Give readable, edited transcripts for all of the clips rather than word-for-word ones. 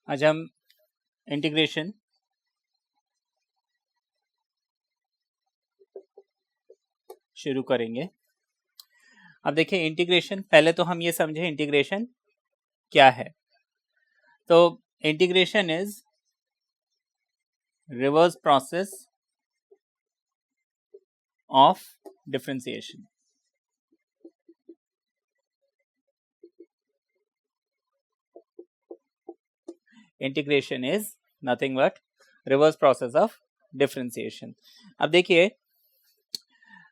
आज हम इंटीग्रेशन शुरू करेंगे। अब देखिए इंटीग्रेशन, पहले तो हम ये समझे इंटीग्रेशन क्या है। तो integration is reverse process of differentiation. Integration is nothing but reverse process of differentiation. अब देखिए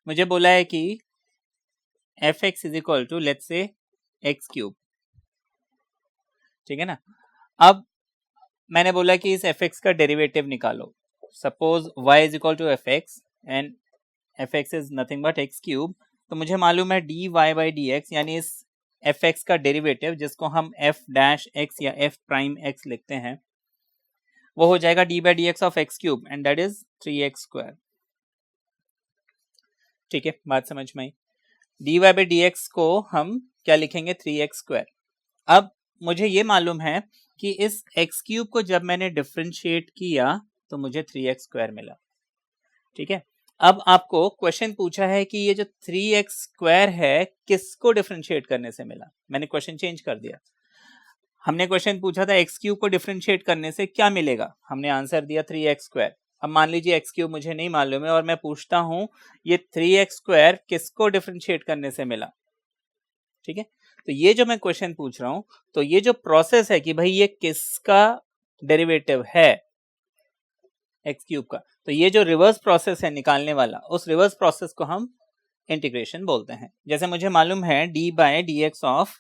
मुझे बोला है कि f x is equal to let's say x cube, ठीक है ना। अब मैंने बोला कि इस एफ एक्स का डेरिवेटिव निकालो। Suppose y is equal to f x and f x is nothing but x cube. तो मुझे मालूम है d y by d x, यानी इस एफ एक्स का डेरिवेटिव जिसको हम एफ डैश एक्स या एफ प्राइम एक्स लिखते हैं, वो हो जाएगा d by d x of x cube and that is 3x square. ठीक है, बात समझ में आई। D y by d x को हम क्या लिखेंगे, 3x स्क्वायर। अब मुझे ये मालूम है कि इस x क्यूब को जब मैंने डिफरेंशिएट किया तो मुझे 3x स्क्वायर मिला। ठीक है, अब आपको क्वेश्चन पूछा है कि ये जो 3x स्क्वायर है किसको डिफरेंशिएट करने से मिला। मैंने क्वेश्चन चेंज कर दिया। हमने क्वेश्चन पूछा था x क्यूब को डिफरेंशिएट करने से क्या मिलेगा, हमने आंसर दिया 3x स्क्वायर। अब मान लीजिए x क्यूब मुझे नहीं मालूम है और मैं पूछता हूं ये 3x स्क्वायर किसको डिफरेंशिएट करने से मिला। ठीक है, तो ये जो मैं क्वेश्चन पूछ रहा हूं, तो ये जो प्रोसेस है कि भाई ये किसका डेरिवेटिव है एक्स क्यूब का, तो ये जो रिवर्स प्रोसेस है निकालने वाला, उस रिवर्स प्रोसेस को हम इंटीग्रेशन बोलते हैं। जैसे मुझे मालूम है d by d x of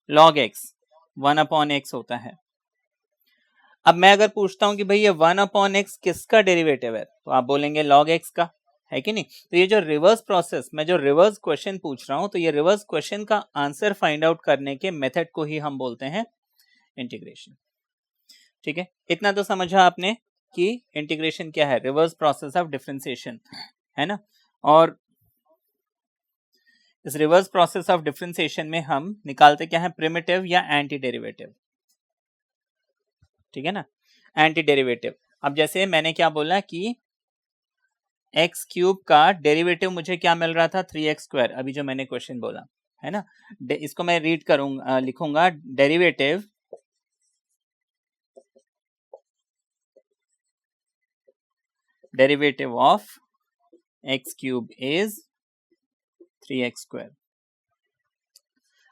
log x 1/x होता है। अब मैं अगर पूछता हूं कि भाई ये 1/x किसका डेरिवेटिव है, तो आप बोलेंगे लॉग एक्स का, है कि नहीं। तो ये जो रिवर्स प्रोसेस, मैं जो रिवर्स क्वेश्चन पूछ रहा हूं, तो ये रिवर्स क्वेश्चन का आंसर फाइंड आउट करने के मेथड को ही हम बोलते हैं इंटीग्रेशन। ठीक है, इतना तो समझा आपने कि इंटीग्रेशन क्या है, रिवर्स प्रोसेस ऑफ डिफरेंशिएशन, है ना। और इस रिवर्स प्रोसेस ऑफ डिफरेंशिएशन में हम निकालते क्या है, प्रिमिटिव या एंटी डेरिवेटिव। ठीक है ना, एंटी डेरिवेटिव। अब जैसे मैंने क्या बोला कि एक्स क्यूब का डेरिवेटिव मुझे क्या मिल रहा था, 3x स्क्वायर, अभी जो मैंने क्वेश्चन बोला है ना। इसको मैं रीड करूंगा, लिखूंगा derivative of x cube is 3x square.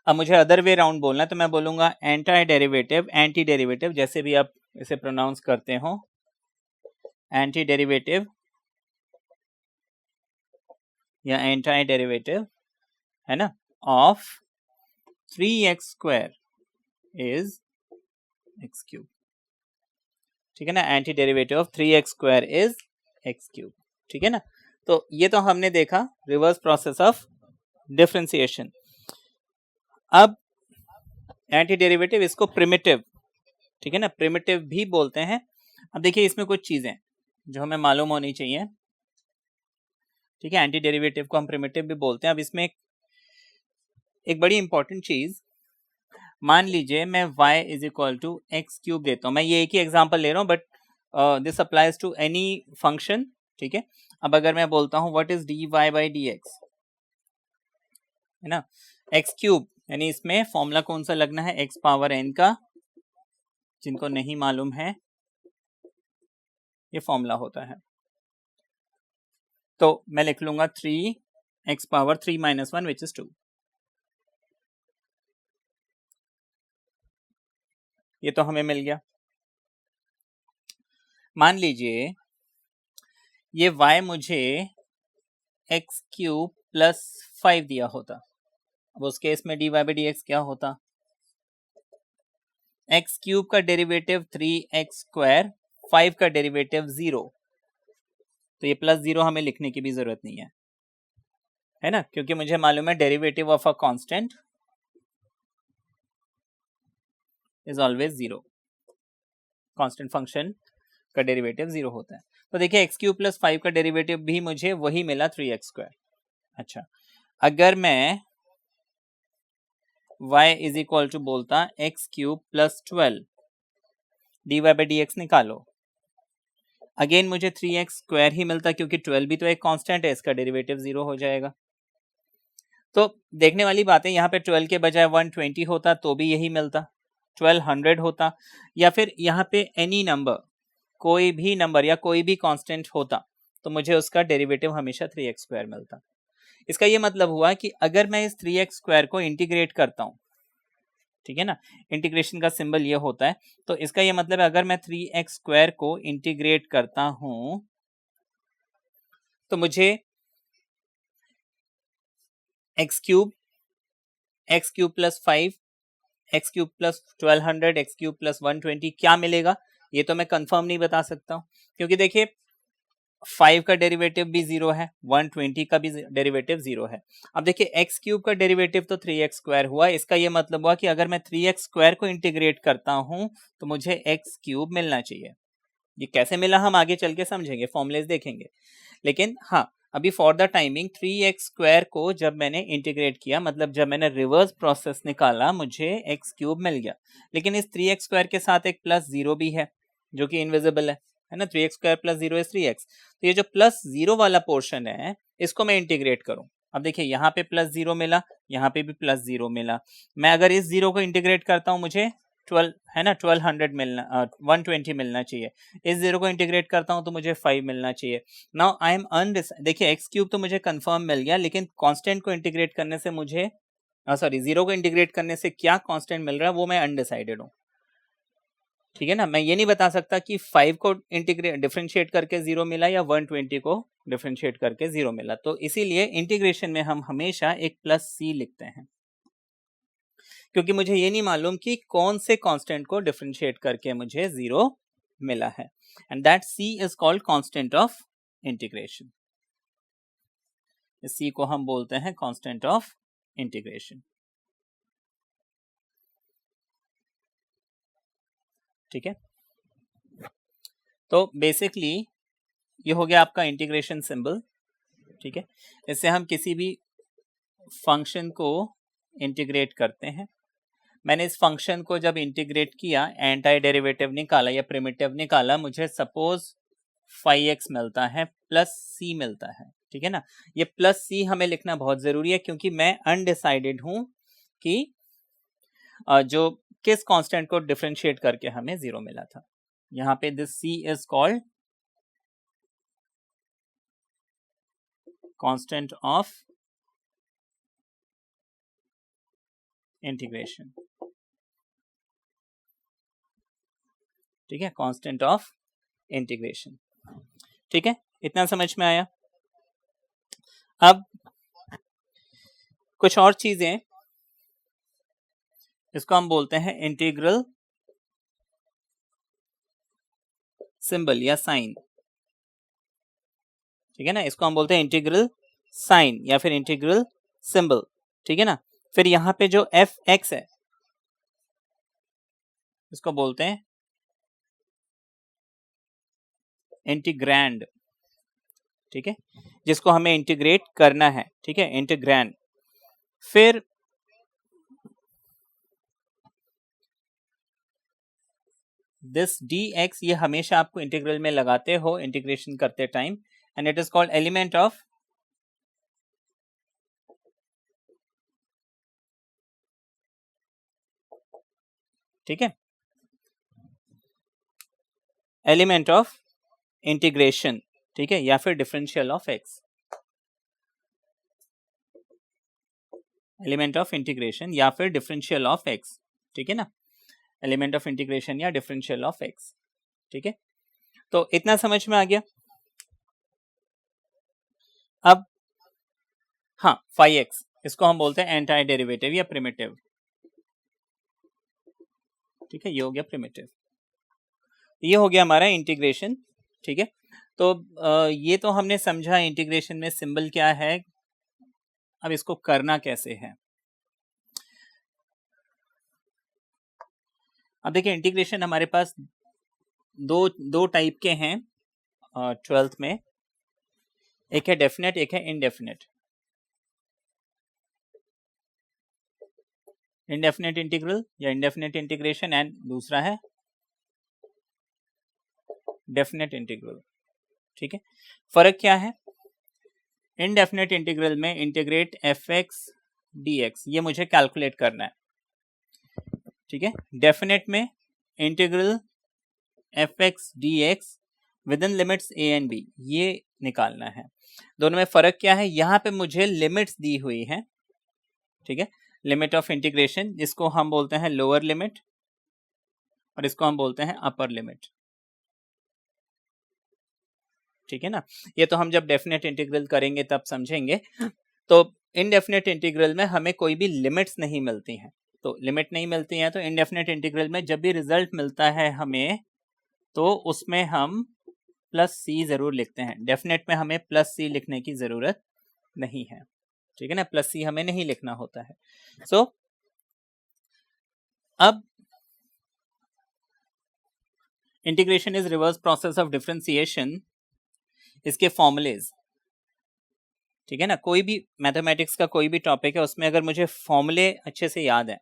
अब मुझे अदर वे राउंड बोलना है तो मैं बोलूंगा एंटी डेरिवेटिव, जैसे भी आप इसे प्रोनाउंस करते हो, एंटी डेरिवेटिव या एंटी डेरिवेटिव, है ना, of 3x square is x cube. ठीक है ना, anti derivative of 3x square is x cube. ठीक है ना, तो ये तो हमने देखा रिवर्स प्रोसेस ऑफ डिफरेंशिएशन। अब एंटी डेरिवेटिव, इसको प्रिमिटिव, ठीक है ना, प्रिमिटिव भी बोलते हैं। अब देखिए इसमें कुछ चीजें जो हमें मालूम होनी चाहिए। ठीक है, एंटी डेरिवेटिव को हम प्रिमिटिव भी बोलते हैं। अब इसमें एक बड़ी इंपॉर्टेंट चीज, मान लीजिए मैं y is equal to x cube देता हूं। मैं ये एक ही एग्जांपल ले रहा हूं, but this applies to any function. ठीक है, अब अगर मैं बोलता हूं what is d y by d x, है ना, एक्स क्यूब, यानी इसमें फॉर्मूला कौन सा लगना है, एक्स पावर एन का। जिनको नहीं मालूम है ये फॉर्मूला होता है, तो मैं लिख लूंगा 3x पावर 3 - 1 विच इज 2। ये तो हमें मिल गया। मान लीजिए ये y मुझे एक्स क्यूब प्लस 5 दिया होता, अब उस केस में d y by d x क्या होता, एक्स क्यूब का डेरिवेटिव 3x स्क्वायर, 5 का डेरिवेटिव 0, तो ये प्लस 0 हमें लिखने की भी जरूरत नहीं है ना, क्योंकि मुझे मालूम है derivative of a constant is always 0। Constant function का डेरिवेटिव 0 होता है। तो देखिए एक्स क्यूब प्लस 5 का डेरिवेटिव भी मुझे वही मिला 3x स्क्वायर। अच्छा, अगर मैं y इज इक्वल टू बोलता x cube plus 12, dy by d x निकालो, अगेन मुझे 3x स्क्वायर ही मिलता क्योंकि 12 भी तो एक कांस्टेंट है, इसका डेरिवेटिव 0 हो जाएगा। तो देखने वाली बात है, यहाँ पे 12 के बजाय 120 होता तो भी यही मिलता, 1200 होता, या फिर यहाँ पे एनी नंबर, कोई भी नंबर या कोई भी कांस्टेंट होता तो मुझे उसका डेरिवेटिव हमेशा 3x स्क्वायर मिलता। इसका ये मतलब हुआ कि अगर मैं इस 3x स्क्वायर को इंटीग्रेट करता हूँ, ठीक है ना, इंटीग्रेशन का सिंबल ये होता है, तो इसका ये मतलब है अगर मैं 3x स्क्वायर को इंटीग्रेट करता हूं तो मुझे x cube plus 5 x cube plus 1200 x cube plus 120 क्या मिलेगा, ये तो मैं कंफर्म नहीं बता सकता हूं, क्योंकि देखिए 5 का डेरिवेटिव भी 0 है, 120 का भी डेरिवेटिव 0 है। अब देखिए x क्यूब का डेरिवेटिव तो 3x स्क्वायर हुआ, इसका ये मतलब हुआ कि अगर मैं 3x स्क्वायर को इंटीग्रेट करता हूं तो मुझे x क्यूब मिलना चाहिए। ये कैसे मिला हम आगे चल के समझेंगे, फॉर्मुलेस देखेंगे, लेकिन हाँ अभी for the timing 3x square को जब मैंने इंटीग्रेट किया, मतलब जब मैंने रिवर्स प्रोसेस निकाला, मुझे x क्यूब मिल गया, लेकिन इस 3x स्क्वायर के साथ एक प्लस 0 भी है जो कि इनविजिबल है ना, 3x square plus 0 is 3x, तो ये जो प्लस 0 वाला पोर्शन है इसको मैं इंटीग्रेट करूं। अब देखिए यहाँ पे प्लस 0 मिला, यहाँ पे भी प्लस 0 मिला, मैं अगर इस 0 को इंटीग्रेट करता हूं मुझे 12 है ना 1200 मिलना 120 मिलना चाहिए, इस 0 को इंटीग्रेट करता हूं तो मुझे 5 मिलना चाहिए। नाउ आई एम देखिए एक्स क्यूब तो मुझे कंफर्म मिल गया, लेकिन कांस्टेंट को इंटीग्रेट करने से मुझे सॉरी 0 को इंटीग्रेट करने से क्या कांस्टेंट मिल रहा है वो मैं अनडिसाइडेड हूं, ठीक है ना, मैं ये नहीं बता सकता कि 5 को इंटीग्रेट डिफरेंशिएट करके 0 मिला या 120 को डिफरेंशिएट करके 0 मिला, तो इसीलिए इंटीग्रेशन में हम हमेशा एक प्लस सी लिखते हैं, क्योंकि मुझे ये नहीं मालूम कि कौन से कांस्टेंट को डिफरेंशिएट करके मुझे 0 मिला है, and that c is called constant of integration. इस c को हम बोलते हैं कांस्टेंट ऑफ इंटीग्रेशन, ठीक है। तो बेसिकली ये हो गया आपका इंटीग्रेशन सिंबल, ठीक है, इससे हम किसी भी फंक्शन को इंटीग्रेट करते हैं। मैंने इस फंक्शन को जब इंटीग्रेट किया, एंटाई डेरिवेटिव निकाला या प्रिमिटिव निकाला, मुझे सपोज 5x मिलता है प्लस c मिलता है, ठीक है ना, ये प्लस c हमें लिखना बहुत जरूरी है क्योंकि मैं अनडिसाइडेड हूं कि जो किस कांस्टेंट को डिफरेंशिएट करके हमें 0 मिला था। यहां पे this c is called constant of integration, ठीक है, कांस्टेंट ऑफ इंटीग्रेशन, ठीक है, इतना समझ में आया। अब कुछ और चीजें, इसको हम बोलते हैं इंटीग्रल सिंबल या साइन, ठीक है ना, इसको हम बोलते हैं इंटीग्रल साइन या फिर इंटीग्रल सिंबल, ठीक है ना। फिर यहां पे जो एफ एक्स है इसको बोलते हैं इंटीग्रैंड, ठीक है, जिसको हमें इंटीग्रेट करना है, ठीक है, इंटीग्रैंड। फिर दिस dx ये हमेशा आपको इंटीग्रल में लगाते हो इंटीग्रेशन करते time, and it is called element of ठीक है, एलिमेंट ऑफ इंटीग्रेशन, ठीक है, या फिर differential of x, element of integration या फिर डिफरेंशियल ऑफ एक्स, ठीक है ना, एलिमेंट ऑफ इंटीग्रेशन या डिफरेंशियल ऑफ एक्स, ठीक है। तो इतना समझ में आ गया। अब हाँ 5x इसको हम बोलते हैं एंटाई डेरिवेटिव या प्रिमिटिव, ठीक है, ये हो गया प्रिमिटिव, ये हो गया हमारा इंटीग्रेशन, ठीक है। तो ये तो हमने समझा इंटीग्रेशन में सिंबल क्या है, अब इसको करना कैसे है। अब देखिए इंटीग्रेशन हमारे पास दो टाइप के हैं 12th में, एक है डेफिनेट एक है इनडेफिनेट। इंडेफिनेट इंटीग्रल या इंडेफिनेट इंटीग्रेशन, एंड दूसरा है डेफिनेट इंटीग्रल। ठीक है, फर्क क्या है? इनडेफिनेट इंटीग्रल में integrate f x d x, ये मुझे कैलकुलेट करना है। ठीक है, डेफिनेट में integral f x d x within limits a and b, ये निकालना है। दोनों में फर्क क्या है? यहाँ पे मुझे लिमिट्स दी हुई है। ठीक है, लिमिट ऑफ इंटीग्रेशन, जिसको हम बोलते हैं लोअर लिमिट और इसको हम बोलते हैं अपर लिमिट। ठीक है ना, ये तो हम जब डेफिनेट इंटीग्रल करेंगे तब समझेंगे। तो इनडेफिनेट इंटीग्रल में हमें कोई भी लिमिट्स नहीं मिलती हैं, तो लिमिट नहीं मिलती हैं, तो इनडेफिनेट इंटीग्रल में जब भी रिजल्ट मिलता है हमें, तो उसमें हम प्लस सी जरूर लिखते हैं। डेफिनेट में हमें प्लस सी लिखने की जरूरत नहीं है। ठीक है ना, प्लस सी हमें नहीं लिखना होता है। सो अब integration is reverse process of differentiation, इसके फॉर्मूलेज। ठीक है ना, कोई भी मैथमेटिक्स का कोई भी टॉपिक है उसमें अगर मुझे फॉर्मूले अच्छे से याद है,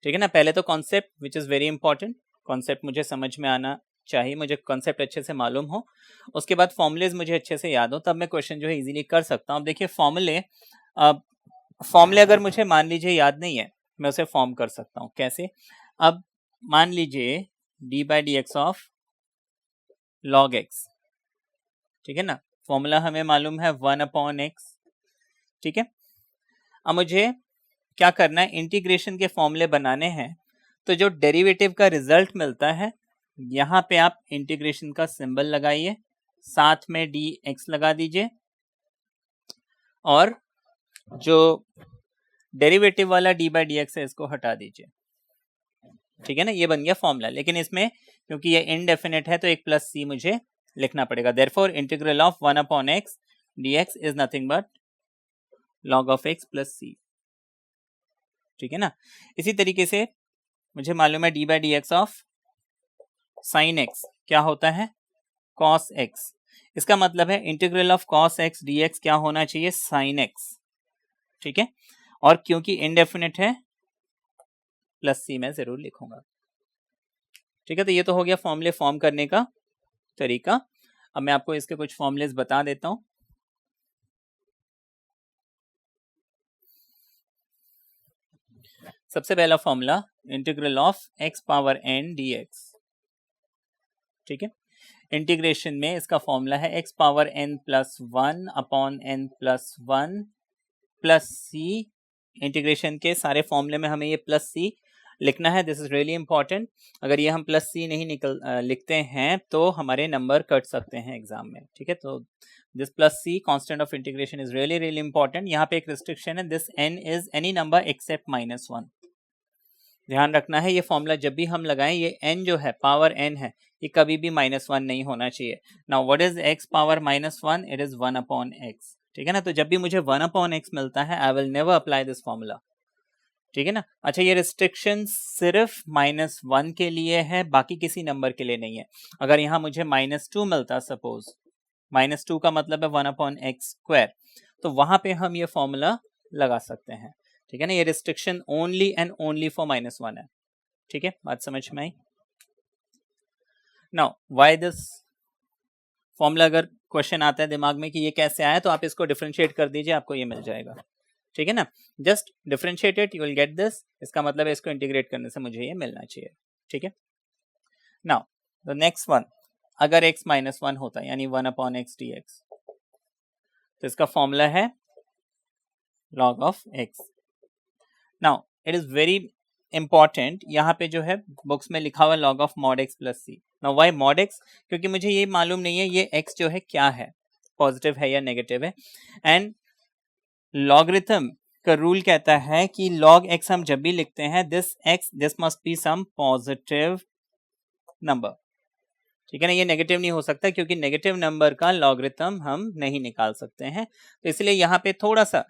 ठीक है ना, पहले तो concept which is very important, concept मुझे समझ में आना चाहिए, मुझे कॉन्सेप्ट अच्छे से मालूम हो, उसके बाद फॉर्मूलेज मुझे अच्छे से याद हो, तब मैं क्वेश्चन जो है इजीली कर सकता हूँ। अब देखिए फॉर्मूले अगर मुझे मान लीजिए याद नहीं है, मैं उसे फॉर्म कर सकता हूँ। कैसे? अब मान लीजिए D by d x of log x, ठीक है ना, फॉर्मूला हमें मालूम है 1/x। ठीक है, अब मुझे क्या करना है, इंटीग्रेशन के फॉर्मूले बनाने हैं। तो जो डेरिवेटिव का रिजल्ट मिलता है, यहाँ पे आप इंटीग्रेशन का सिंबल लगाइए, साथ में dx लगा दीजिए, और जो डेरिवेटिव वाला d बाई डी एक्स है इसको हटा दीजिए। ठीक है ना, ये बन गया फॉर्मूला। लेकिन इसमें क्योंकि ये इनडेफिनेट है तो एक प्लस सी मुझे लिखना पड़ेगा। Therefore integral of 1/x dx is nothing but log of x plus c. ठीक है ना, इसी तरीके से मुझे मालूम है d by d x of sine x क्या होता है, cos x। इसका मतलब है integral of cos x dx क्या होना चाहिए, sin x। ठीक है, और क्योंकि इनडेफिनेट है प्लस सी मैं जरूर लिखूंगा। ठीक है, तो ये तो हो गया फॉर्मूले फॉर्म करने का तरीका। अब मैं आपको इसके कुछ फॉर्मूलेस बता देता हूं। सबसे पहला formula integral of x power n dx। ठीक है, इंटीग्रेशन में इसका फॉर्मूला है x power n plus 1/n plus 1 plus c. Integration के सारे फॉर्मूले में हमें ये प्लस सी लिखना है, दिस इज रियली इंपॉर्टेंट। अगर ये हम प्लस सी नहीं लिखते हैं तो हमारे नंबर कट सकते हैं एग्जाम में। ठीक है, तो this plus c constant of integration is really really important. यहाँ पे एक रिस्ट्रिक्शन है, this n is any number except -1। ध्यान रखना है, ये फॉर्मूला जब भी हम लगाएं, ये n जो है पावर n है, ये कभी भी -1 नहीं होना चाहिए। Now what is x power -1? It is 1/x। ठीक है ना, तो जब भी मुझे 1/x मिलता है, I will never apply this formula. ठीक है ना। अच्छा, ये रिस्ट्रिक्शन सिर्फ -1 के लिए है, बाकी किसी नंबर के लिए नहीं है। अगर यहाँ मुझे -2 मिलता, सपोज -2 का मतलब है 1/x², तो वहां पे हम ये फॉर्मूला लगा सकते हैं। ठीक है ना, ये restriction only and only for -1 है। ठीक है, बात समझ में आई? नाउ व्हाई दिस फॉर्मूला, अगर क्वेश्चन आता है दिमाग में कि ये कैसे आया, तो आप इसको डिफरेंशिएट कर दीजिए, आपको ये मिल जाएगा। ठीक है ना, just differentiate it, you will get this. इसका मतलब है इसको इंटीग्रेट करने से मुझे ये मिलना चाहिए। ठीक है, नाउ द नेक्स्ट वन, अगर x -1 होता यानी 1/x dx, तो इसका फॉर्मूला है log of x। Now it is very important, यहाँ पे जो है बुक्स में लिखा हुआ log of mod x plus c. Now why mod x? क्योंकि मुझे ये मालूम नहीं है ये x जो है क्या है, पॉजिटिव है या नेगेटिव है। एंड लॉगरिथम का रूल कहता है कि log x हम जब भी लिखते हैं, this must be some positive number. ठीक है ना, ये नेगेटिव नहीं हो सकता, क्योंकि नेगेटिव नंबर का लॉगरिथम हम नहीं निकाल सकते हैं। तो इसलिए यहाँ पे थोड़ा सा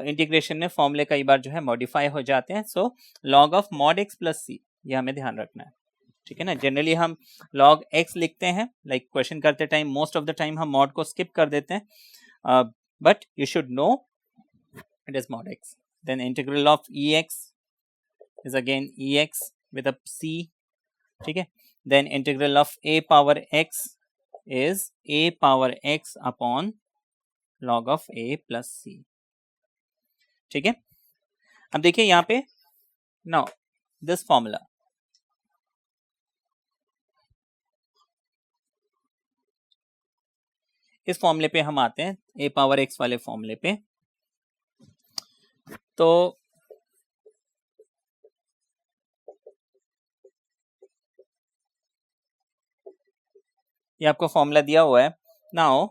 इंटीग्रेशन में फॉर्मूले कई बार जो है मॉडिफाई हो जाते हैं। So log of mod x plus c, ये हमें ध्यान रखना है। ठीक है ना, जनरली हम log x लिखते हैं, लाइक क्वेश्चन करते time most of the time हम mod को स्किप कर देते हैं, but you should know it is mod x. Then integral of ex is again ex with a c ठीक है, then integral of a power x is a power x upon log of a plus c। ठीक है, अब देखिए यहाँ पे now this formula, इस फॉर्मूले पे हम आते हैं, a पावर x वाले फॉर्मूले पे। तो ये आपको फॉर्मूला दिया हुआ है। नाउ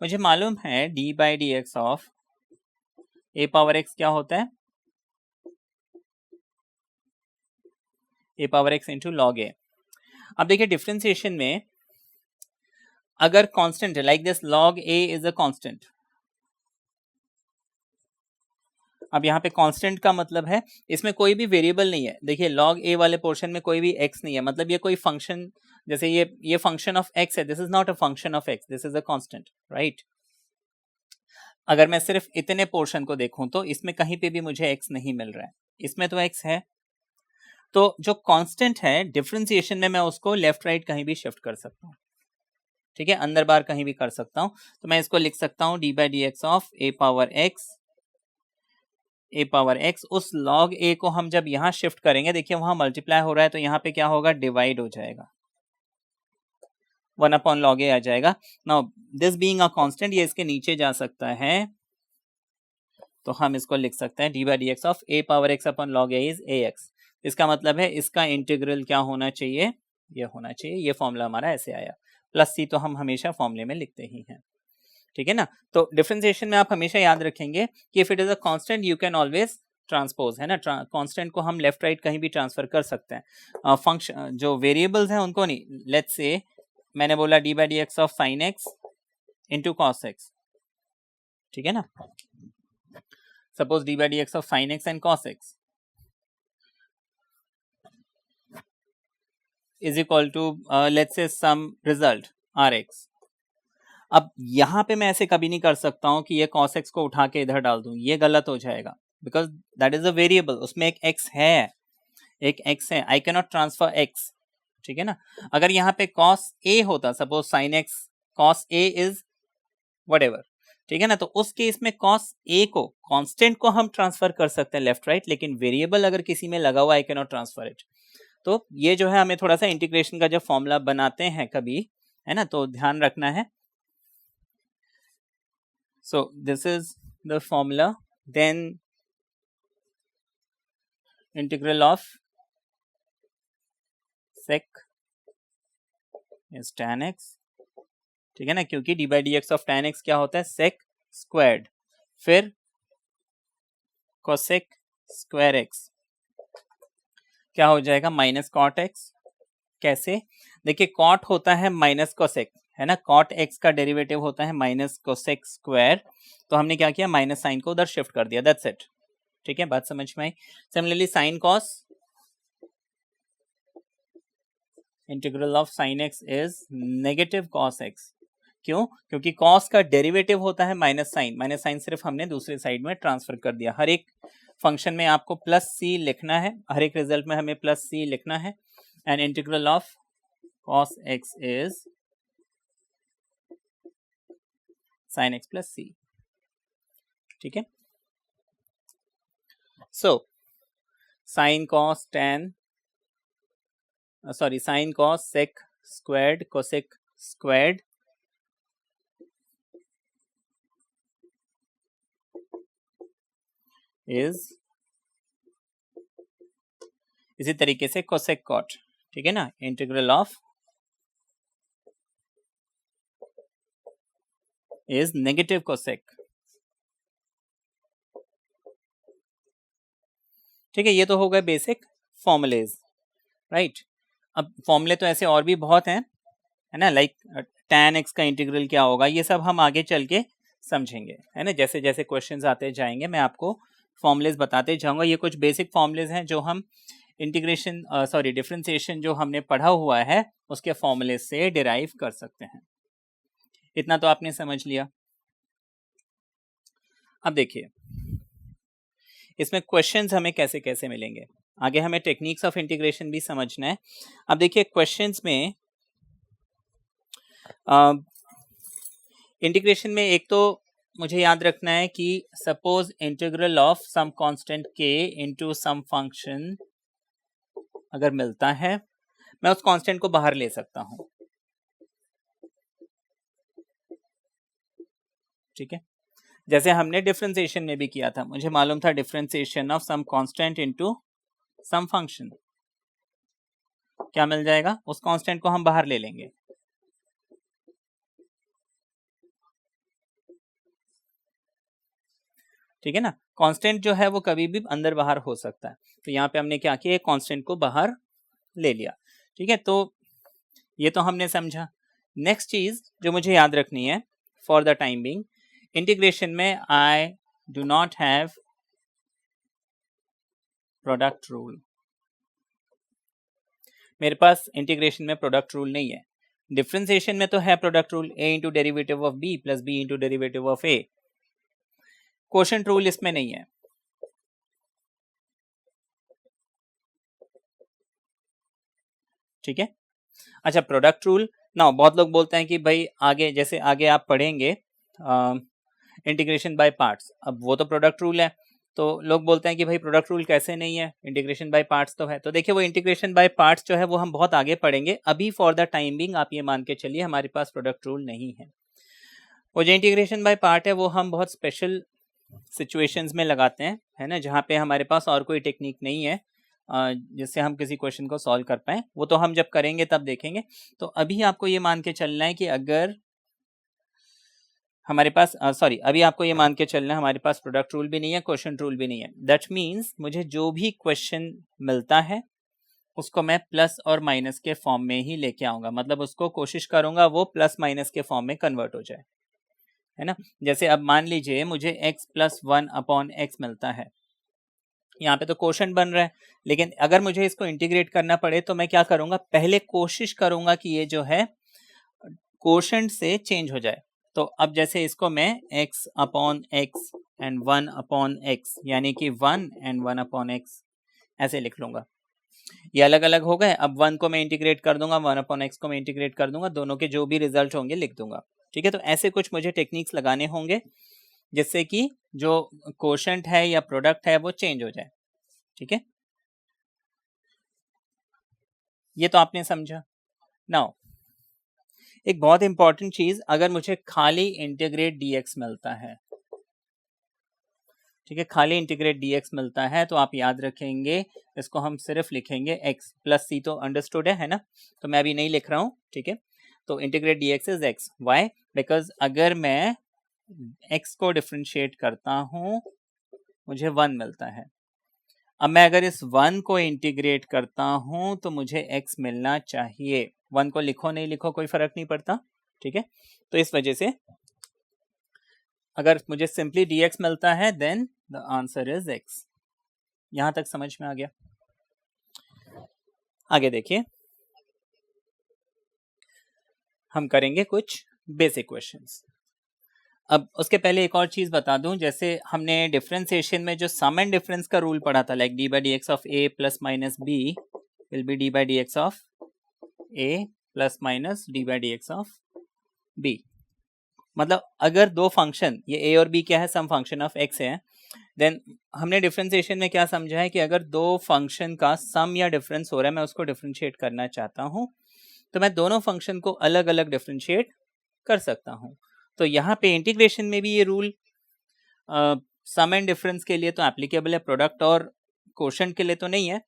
मुझे मालूम है D by d x of A power x क्या होता है, ए पावर एक्स इंटू लॉग ए। अब देखिए डिफ्रेंसिएशन में अगर कांस्टेंट है like this, log A is a constant. अब यहाँ पे कांस्टेंट का मतलब है इसमें कोई भी वेरिएबल नहीं है। देखिए लॉग ए वाले पोर्शन में कोई भी एक्स नहीं है, मतलब ये कोई फंक्शन, जैसे ये फंक्शन ऑफ एक्स है, this is not a function of x, this is a constant, right. अगर मैं सिर्फ इतने पोर्शन को देखूं तो इसमें कहीं पे भी मुझे एक्स नहीं मिल रहा है, इसमें तो एक्स है। तो जो कांस्टेंट है डिफरेंशिएशन में मैं उसको लेफ्ट राइट कहीं भी शिफ्ट कर सकता हूँ, ठीक है, अंदर बाहर कहीं भी कर सकता हूँ। तो मैं इसको लिख सकता हूँ D by d x of A power x, A power x, उस लॉग ए को हम जब यहाँ शिफ्ट करेंगे, देखिए वहां मल्टीप्लाई हो रहा है तो यहाँ पे क्या होगा, डिवाइड हो जाएगा, 1 अपॉन लॉग ए आ जाएगा। Now this being a constant, ये इसके नीचे जा सकता है, तो हम इसको लिख सकते हैं D by d x of A power x upon log A is a x. इसका मतलब है इसका इंटीग्रल क्या होना चाहिए, ये होना चाहिए, ये फॉर्मूला हमारा ऐसे आया। प्लस सी तो हम हमेशा फॉर्मूले में लिखते ही हैं, ठीक है ना। तो डिफरेंशिएशन में आप हमेशा याद रखेंगे कि if it is a constant you can always transpose, है ना, कांस्टेंट को हम लेफ्ट राइट कहीं भी ट्रांसफर कर सकते हैं। फंक्शन जो वेरिएबल्स हैं उनको नहीं। लेट्स से मैंने बोला d by d x of sine x into cos x, ठीक है ना। Suppose d by d x of sine x and cos x is equal to let's say some result are x. अब यहां पे मैं ऐसे कभी नहीं कर सकता हूं कि ये cos x को उठा के इधर डाल दूं, ये गलत हो जाएगा, because that is a variable, उसमें एक x है, एक x है, I can not transfer x, ठीक है ना। अगर यहाँ पे cos a होता, suppose sin x cos a is whatever, ठीक है ना, तो उस केस में cos a को, कांस्टेंट को हम ट्रांसफर कर सकते हैं लेफ्ट राइट, लेकिन वेरिएबल अगर किसी में लगा हुआ I can not transfer it. तो ये जो है हमें थोड़ा सा इंटीग्रेशन का जब फॉर्मूला बनाते हैं कभी, है ना, तो ध्यान रखना है। So this is the formula, then integral of sec is tan x, ठीक है ना, क्योंकि D by d x of tan x क्या होता है, sec स्क्वायर्ड, फिर cosec स्क्वायर x क्या हो जाएगा, माइनस कॉट x। कैसे, देखिए कॉट होता है माइनस कोसेक, है ना, कॉट x का डेरिवेटिव होता है माइनस कोसेक स्क्वायर, तो हमने क्या किया, माइनस साइन को उधर शिफ्ट कर दिया, दैट्स इट, ठीक है, बात समझ में आई। Similarly sine cos, integral of sine x is negative cos x, क्यों, क्योंकि कॉस का डेरिवेटिव होता है माइनस साइन, माइनस साइन सिर्फ हमने दूसरे साइड में ट्रांसफर कर दिया। हर एक फंक्शन में आपको प्लस सी लिखना है, हर एक रिजल्ट में हमें प्लस सी लिखना है, and integral of cos x is sin x plus c, ठीक है। So sin cos tan sin cos sec squared cosec squared is इसी तरीके से cosec cot, ठीक है ना, integral of is negative cosec, ठीक है। ये तो हो गए बेसिक फॉर्मुलेज, राइट। अब फॉर्मूले तो ऐसे और भी बहुत हैं, है ना, लाइक tan x का इंटीग्रल क्या होगा, ये सब हम आगे चल के समझेंगे, है ना, जैसे जैसे क्वेश्चंस आते जाएंगे मैं आपको फॉर्मुलेज बताते जाऊंगा। ये कुछ बेसिक फॉर्मुलेज हैं जो हम इंटीग्रेशन डिफरेंशिएशन जो हमने पढ़ा हुआ है उसके फॉर्मूले से डिराइव कर सकते हैं। इतना तो आपने समझ लिया। अब देखिए इसमें क्वेश्चंस हमें कैसे कैसे मिलेंगे। आगे हमें टेक्निक्स ऑफ इंटीग्रेशन भी समझना है। अब देखिए क्वेश्चंस में इंटीग्रेशन में एक तो मुझे याद रखना है कि suppose integral of some constant k into some function अगर मिलता है, मैं उस कांस्टेंट को बाहर ले सकता हूं। ठीक है, जैसे हमने डिफरेंशिएशन में भी किया था, मुझे मालूम था differentiation of some constant into some function क्या मिल जाएगा, उस कांस्टेंट को हम बाहर ले लेंगे। ठीक है ना, कांस्टेंट जो है वो कभी भी अंदर बाहर हो सकता है, तो यहाँ पे हमने क्या किया, कांस्टेंट को बाहर ले लिया। ठीक है, तो ये तो हमने समझा। नेक्स्ट चीज जो मुझे याद रखनी है for the time being, integration में I do not have product rule. मेरे पास इंटीग्रेशन में प्रोडक्ट रूल नहीं है। डिफरेंशिएशन में तो है product rule, a into derivative of b plus b into derivative of a। Quotient rule इसमें नहीं है। ठीक है, अच्छा प्रोडक्ट रूल ना, बहुत लोग बोलते हैं कि भाई आगे, जैसे आगे आप पढ़ेंगे इंटीग्रेशन बाय पार्ट्स, अब वो तो प्रोडक्ट रूल है, तो लोग बोलते हैं कि भाई प्रोडक्ट रूल कैसे नहीं है, इंटीग्रेशन बाय पार्ट्स तो है। तो देखिए वो इंटीग्रेशन बाय पार्ट्स जो है वो हम बहुत आगे पढ़ेंगे, अभी फॉर द टाइम बिंग आप ये मान के चलिए हमारे पास प्रोडक्ट रूल नहीं है। वो जो इंटीग्रेशन बाय पार्ट है वो हम बहुत स्पेशल सिचुएशंस में लगाते हैं, है ना, जहाँ पे हमारे पास और कोई टेक्निक नहीं है जिससे हम किसी क्वेश्चन को सॉल्व कर पाए, वो तो हम जब करेंगे तब देखेंगे। तो अभी आपको ये मान के चलना है कि अगर हमारे पास अभी आपको ये मान के चलना है हमारे पास प्रोडक्ट रूल भी नहीं है, क्वेश्चन रूल भी नहीं है। दैट मीन्स मुझे जो भी क्वेश्चन मिलता है उसको मैं प्लस और माइनस के फॉर्म में ही लेके आऊंगा, मतलब उसको कोशिश करूंगा वो प्लस माइनस के फॉर्म में कन्वर्ट हो जाए, है ना। जैसे अब मान लीजिए मुझे x प्लस 1/x मिलता है, यहाँ पे तो क्वोशंट बन रहा है, लेकिन अगर मुझे इसको इंटीग्रेट करना पड़े तो मैं क्या करूंगा, पहले कोशिश करूंगा कि ये जो है क्वोशंट से चेंज हो जाए। तो अब जैसे इसको मैं x/x एंड 1/x यानी कि 1 एंड 1/x ऐसे लिख लूंगा। ये अलग अलग हो गए, अब 1 को मैं इंटीग्रेट कर दूंगा, 1/x को मैं इंटीग्रेट कर दूंगा, दोनों के जो भी रिजल्ट होंगे लिख दूंगा। ठीक है, तो ऐसे कुछ मुझे टेक्निक्स लगाने होंगे जिससे कि जो क्वोशंट है या प्रोडक्ट है वो चेंज हो जाए। ठीक है, ये तो आपने समझा। नाउ एक बहुत इंपॉर्टेंट चीज, अगर मुझे खाली इंटीग्रेट dx मिलता है, ठीक है, खाली इंटीग्रेट dx मिलता है, तो आप याद रखेंगे इसको हम सिर्फ लिखेंगे x प्लस c, तो अंडरस्टूड है ना, तो मैं अभी नहीं लिख रहा हूं। ठीक है, तो integrate dx is x, y, because अगर मैं x को डिफरेंशिएट करता हूं मुझे 1 मिलता है। अब मैं अगर इस 1 को इंटीग्रेट करता हूं तो मुझे x मिलना चाहिए। 1 को लिखो नहीं लिखो कोई फर्क नहीं पड़ता। ठीक है, तो इस वजह से अगर मुझे सिंपली dx मिलता है then the answer is x। यहां तक समझ में आ गया। आगे देखिए, हम करेंगे कुछ बेसिक क्वेश्चंस। अब उसके पहले एक और चीज बता दूं, जैसे हमने डिफरेंशिएशन में जो सम एंड डिफरेंस का रूल पढ़ा था, like d by d x of a plus minus b will be d by d x of a plus minus d by d x of b. मतलब अगर दो function, ये ए और B क्या है, सम फंक्शन ऑफ एक्स है, then हमने differentiation में क्या समझा है कि अगर दो फंक्शन का सम या डिफरेंस हो रहा है, मैं उसको डिफरेंशिएट करना चाहता हूं, तो मैं दोनों फंक्शन को अलग अलग डिफरेंशिएट कर सकता हूं। तो यहाँ पे इंटीग्रेशन में भी ये रूल सम एंड डिफरेंस के लिए तो एप्लीकेबल है, प्रोडक्ट और क्वोशंट के लिए तो नहीं है।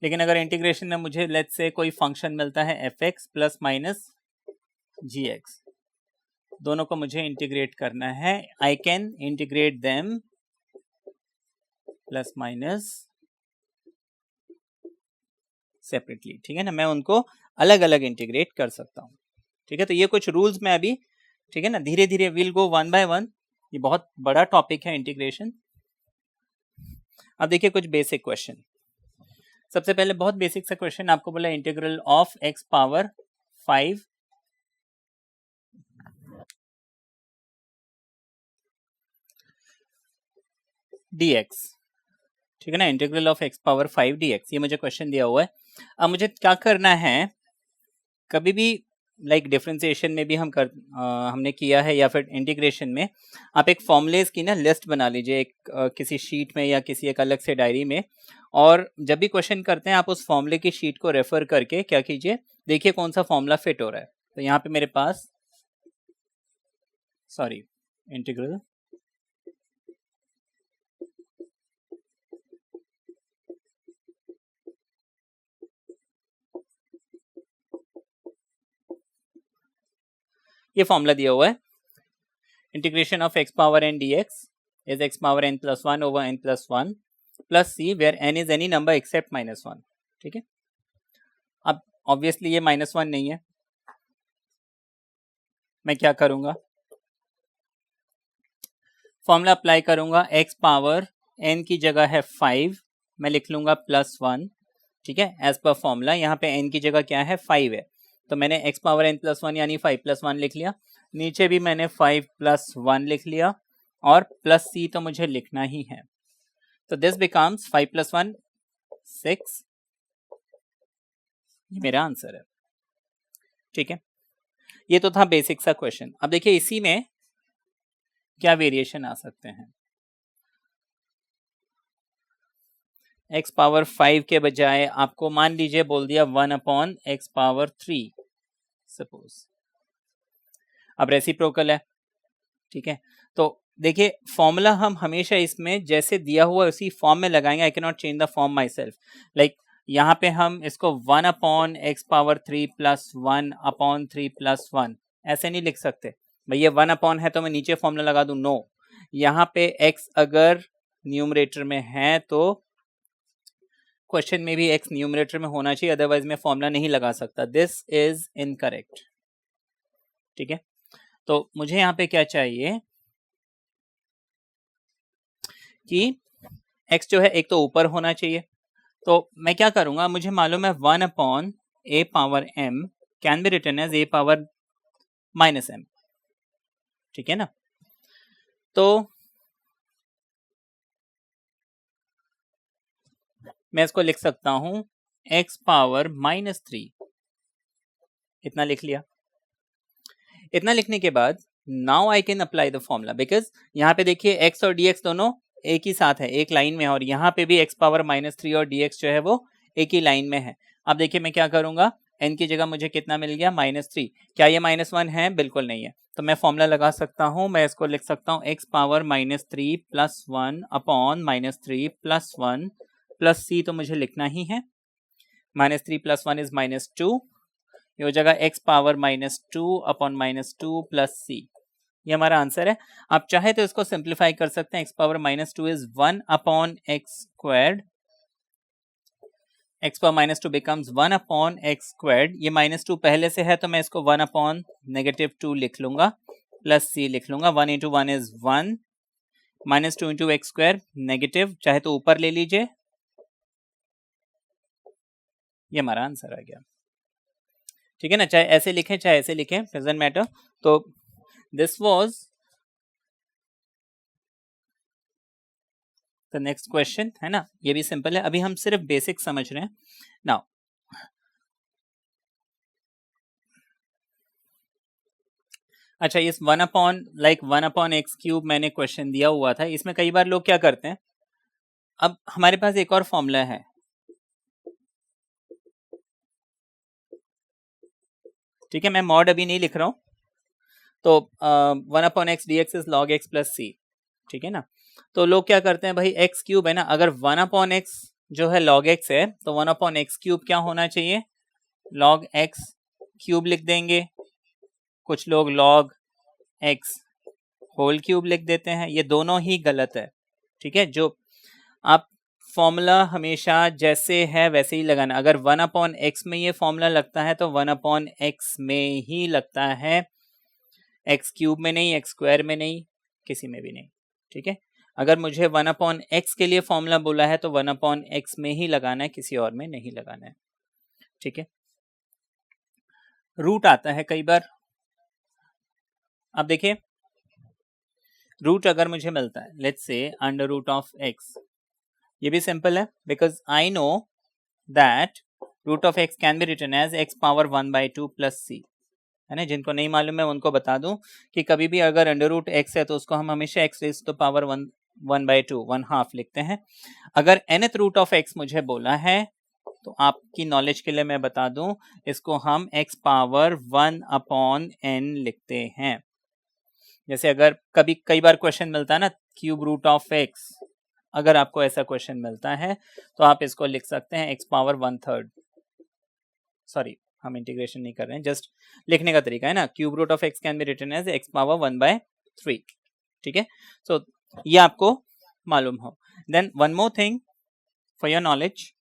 लेकिन अगर इंटीग्रेशन में मुझे लेट्स से कोई फंक्शन मिलता है एफ एक्स प्लस माइनस जी एक्स, दोनों को मुझे इंटीग्रेट करना है, I can integrate them plus minus separately. ठीक है ना, मैं उनको अलग अलग इंटीग्रेट कर सकता हूँ। ठीक है, तो ये कुछ रूल्स में अभी, ठीक है ना, धीरे धीरे will go one by one. ये बहुत बड़ा टॉपिक है इंटीग्रेशन। अब देखिए कुछ बेसिक क्वेश्चन। सबसे पहले बहुत बेसिक सा क्वेश्चन आपको बोला, integral of x power 5 dx। ठीक है ना, integral of x power 5 dx, ये मुझे क्वेश्चन दिया हुआ है। अब मुझे क्या करना है, कभी भी लाइक डिफरेंशिएशन में भी हमने किया है या फिर इंटीग्रेशन में, आप एक फॉर्मूलेज की ना लिस्ट बना लीजिए एक किसी शीट में या किसी एक अलग से डायरी में, और जब भी क्वेश्चन करते हैं आप उस फॉर्मूले की शीट को रेफर करके क्या कीजिए, देखिए कौन सा फॉर्मूला फिट हो रहा है। तो यहाँ पे मेरे पास इंटीग्रल ये फॉर्मूला दिया हुआ है, integration of x power n dx is x power n plus 1 over n plus 1 plus c where n is any number except -1। ठीक है, अब ऑब्वियसली ये -1 नहीं है, मैं क्या करूंगा, फॉर्मूला अप्लाई करूंगा, x पावर n की जगह है 5, मैं लिख लूंगा +1। ठीक है, एज पर फॉर्मूला यहाँ पे n की जगह क्या है 5 है, तो मैंने x पावर n plus 1 यानी 5 + 1 लिख लिया, नीचे भी मैंने 5 + 1 लिख लिया, और प्लस c तो मुझे लिखना ही है। तो दिस बिकम्स 5 + 1 6, ये मेरा आंसर है। ठीक है, ये तो था बेसिक सा क्वेश्चन। अब देखिए इसी में क्या वेरिएशन आ सकते हैं, x पावर 5 के बजाय आपको मान लीजिए बोल दिया 1/x पावर 3 सपोज, अब रेसिप्रोकल है। ठीक है, तो देखिए फॉर्मूला हम हमेशा इसमें जैसे दिया हुआ उसी फॉर्म में लगाएंगे, I can not change the form my self. Like यहाँ पे हम इसको 1/x पावर 3 + 1/3 + 1 ऐसे नहीं लिख सकते, भैया 1 है तो मैं नीचे फॉर्मूला लगा दूं, नो, यहाँ पे x अगर न्यूमरेटर में है तो क्वेश्चन में भी x न्यूमरेटर में होना चाहिए, अदरवाइज मैं फॉर्मूला नहीं लगा सकता, दिस इज इनकरेक्ट। ठीक है, तो मुझे यहाँ पे क्या चाहिए कि x जो है एक तो ऊपर होना चाहिए, तो मैं क्या करूंगा, मुझे मालूम है 1/a power m can be written as a power -m। ठीक है ना, तो मैं इसको लिख सकता हूं x पावर -3, इतना लिख लिया। इतना लिखने के बाद now I can apply the formula, because यहाँ पे देखिए x और dx दोनों एक ही साथ है, एक लाइन में है, और यहाँ पे भी x पावर -3 और dx जो है वो एक ही लाइन में है। अब देखिए मैं क्या करूंगा, n की जगह मुझे कितना मिल गया -3, क्या ये -1 है, बिल्कुल नहीं है, तो मैं फॉर्मूला लगा सकता हूं, मैं इसको लिख सकता हूं x पावर -3 + 1/-3 + 1 प्लस c तो मुझे लिखना ही है, -3 + 1 इज -2, ये हो जाएगा x पावर -2/-2 + c, ये हमारा आंसर है। आप चाहे तो इसको सिंप्लीफाई कर सकते हैं, x power -2 is 1/x², x power -2 becomes 1/x², ये -2 पहले से है तो मैं इसको 1/-2 लिख लूंगा, प्लस c लिख लूंगा, 1 × 1 इज 1, -2 × x², नेगेटिव, चाहे तो ऊपर ले लीजिए, ये हमारा आंसर आ गया। ठीक है ना, चाहे ऐसे लिखें चाहे ऐसे लिखें, डजंट मैटर। तो this was the next question, है ना, ये भी सिंपल है, अभी हम सिर्फ बेसिक समझ रहे हैं। नाउ अच्छा, इस 1/(1/x³ मैंने क्वेश्चन दिया हुआ था, इसमें कई बार लोग क्या करते हैं, अब हमारे पास एक और फॉर्मूला है, ठीक है, मैं मॉड अभी नहीं लिख रहा हूं, तो 1/x dx is log x + c, ठीक है ना, तो लोग क्या करते हैं, भाई x³ है ना, अगर 1/x जो है log x है, तो 1/x³ क्या होना चाहिए, log x³ लिख देंगे, कुछ लोग log x होल क्यूब लिख देते हैं, ये दोनों ही गलत है। ठीक है, जो आप फॉर्मूला हमेशा जैसे है वैसे ही लगाना, अगर 1/x में ये फॉर्मूला लगता है तो 1/x में ही लगता है, x³ में नहीं, x² में नहीं, किसी में भी नहीं। ठीक है, अगर मुझे 1/x के लिए फॉर्मूला बोला है तो 1/x में ही लगाना है, किसी और में नहीं लगाना है। ठीक है, रूट आता है कई बार, अब देखिए रूट अगर मुझे मिलता है, लेट्स से √(x), ये भी सिंपल है, because I know that root of x can be written as x power 1/2 plus c, है ना। जिनको नहीं मालूम है उनको बता दूं कि कभी भी अगर अंडर रूट एक्स है तो उसको हम हमेशा एक्स रेज़ टू पावर 1/2 1/2 लिखते हैं। अगर nth रूट ऑफ एक्स मुझे बोला है तो आपकी नॉलेज के लिए मैं बता दूं, इसको हम x पावर 1/n लिखते हैं। जैसे अगर कभी कई बार क्वेश्चन मिलता है ना, क्यूब रूट ऑफ एक्स, अगर आपको ऐसा क्वेश्चन मिलता है तो आप इसको लिख सकते हैं x पावर 1/3। सॉरी, हम इंटीग्रेशन नहीं कर रहे हैं, जस्ट लिखने का तरीका है ना। Cube root of x can be written as x power 1/3, ठीक है। सो ये आपको मालूम हो। Then one more thing for your knowledge,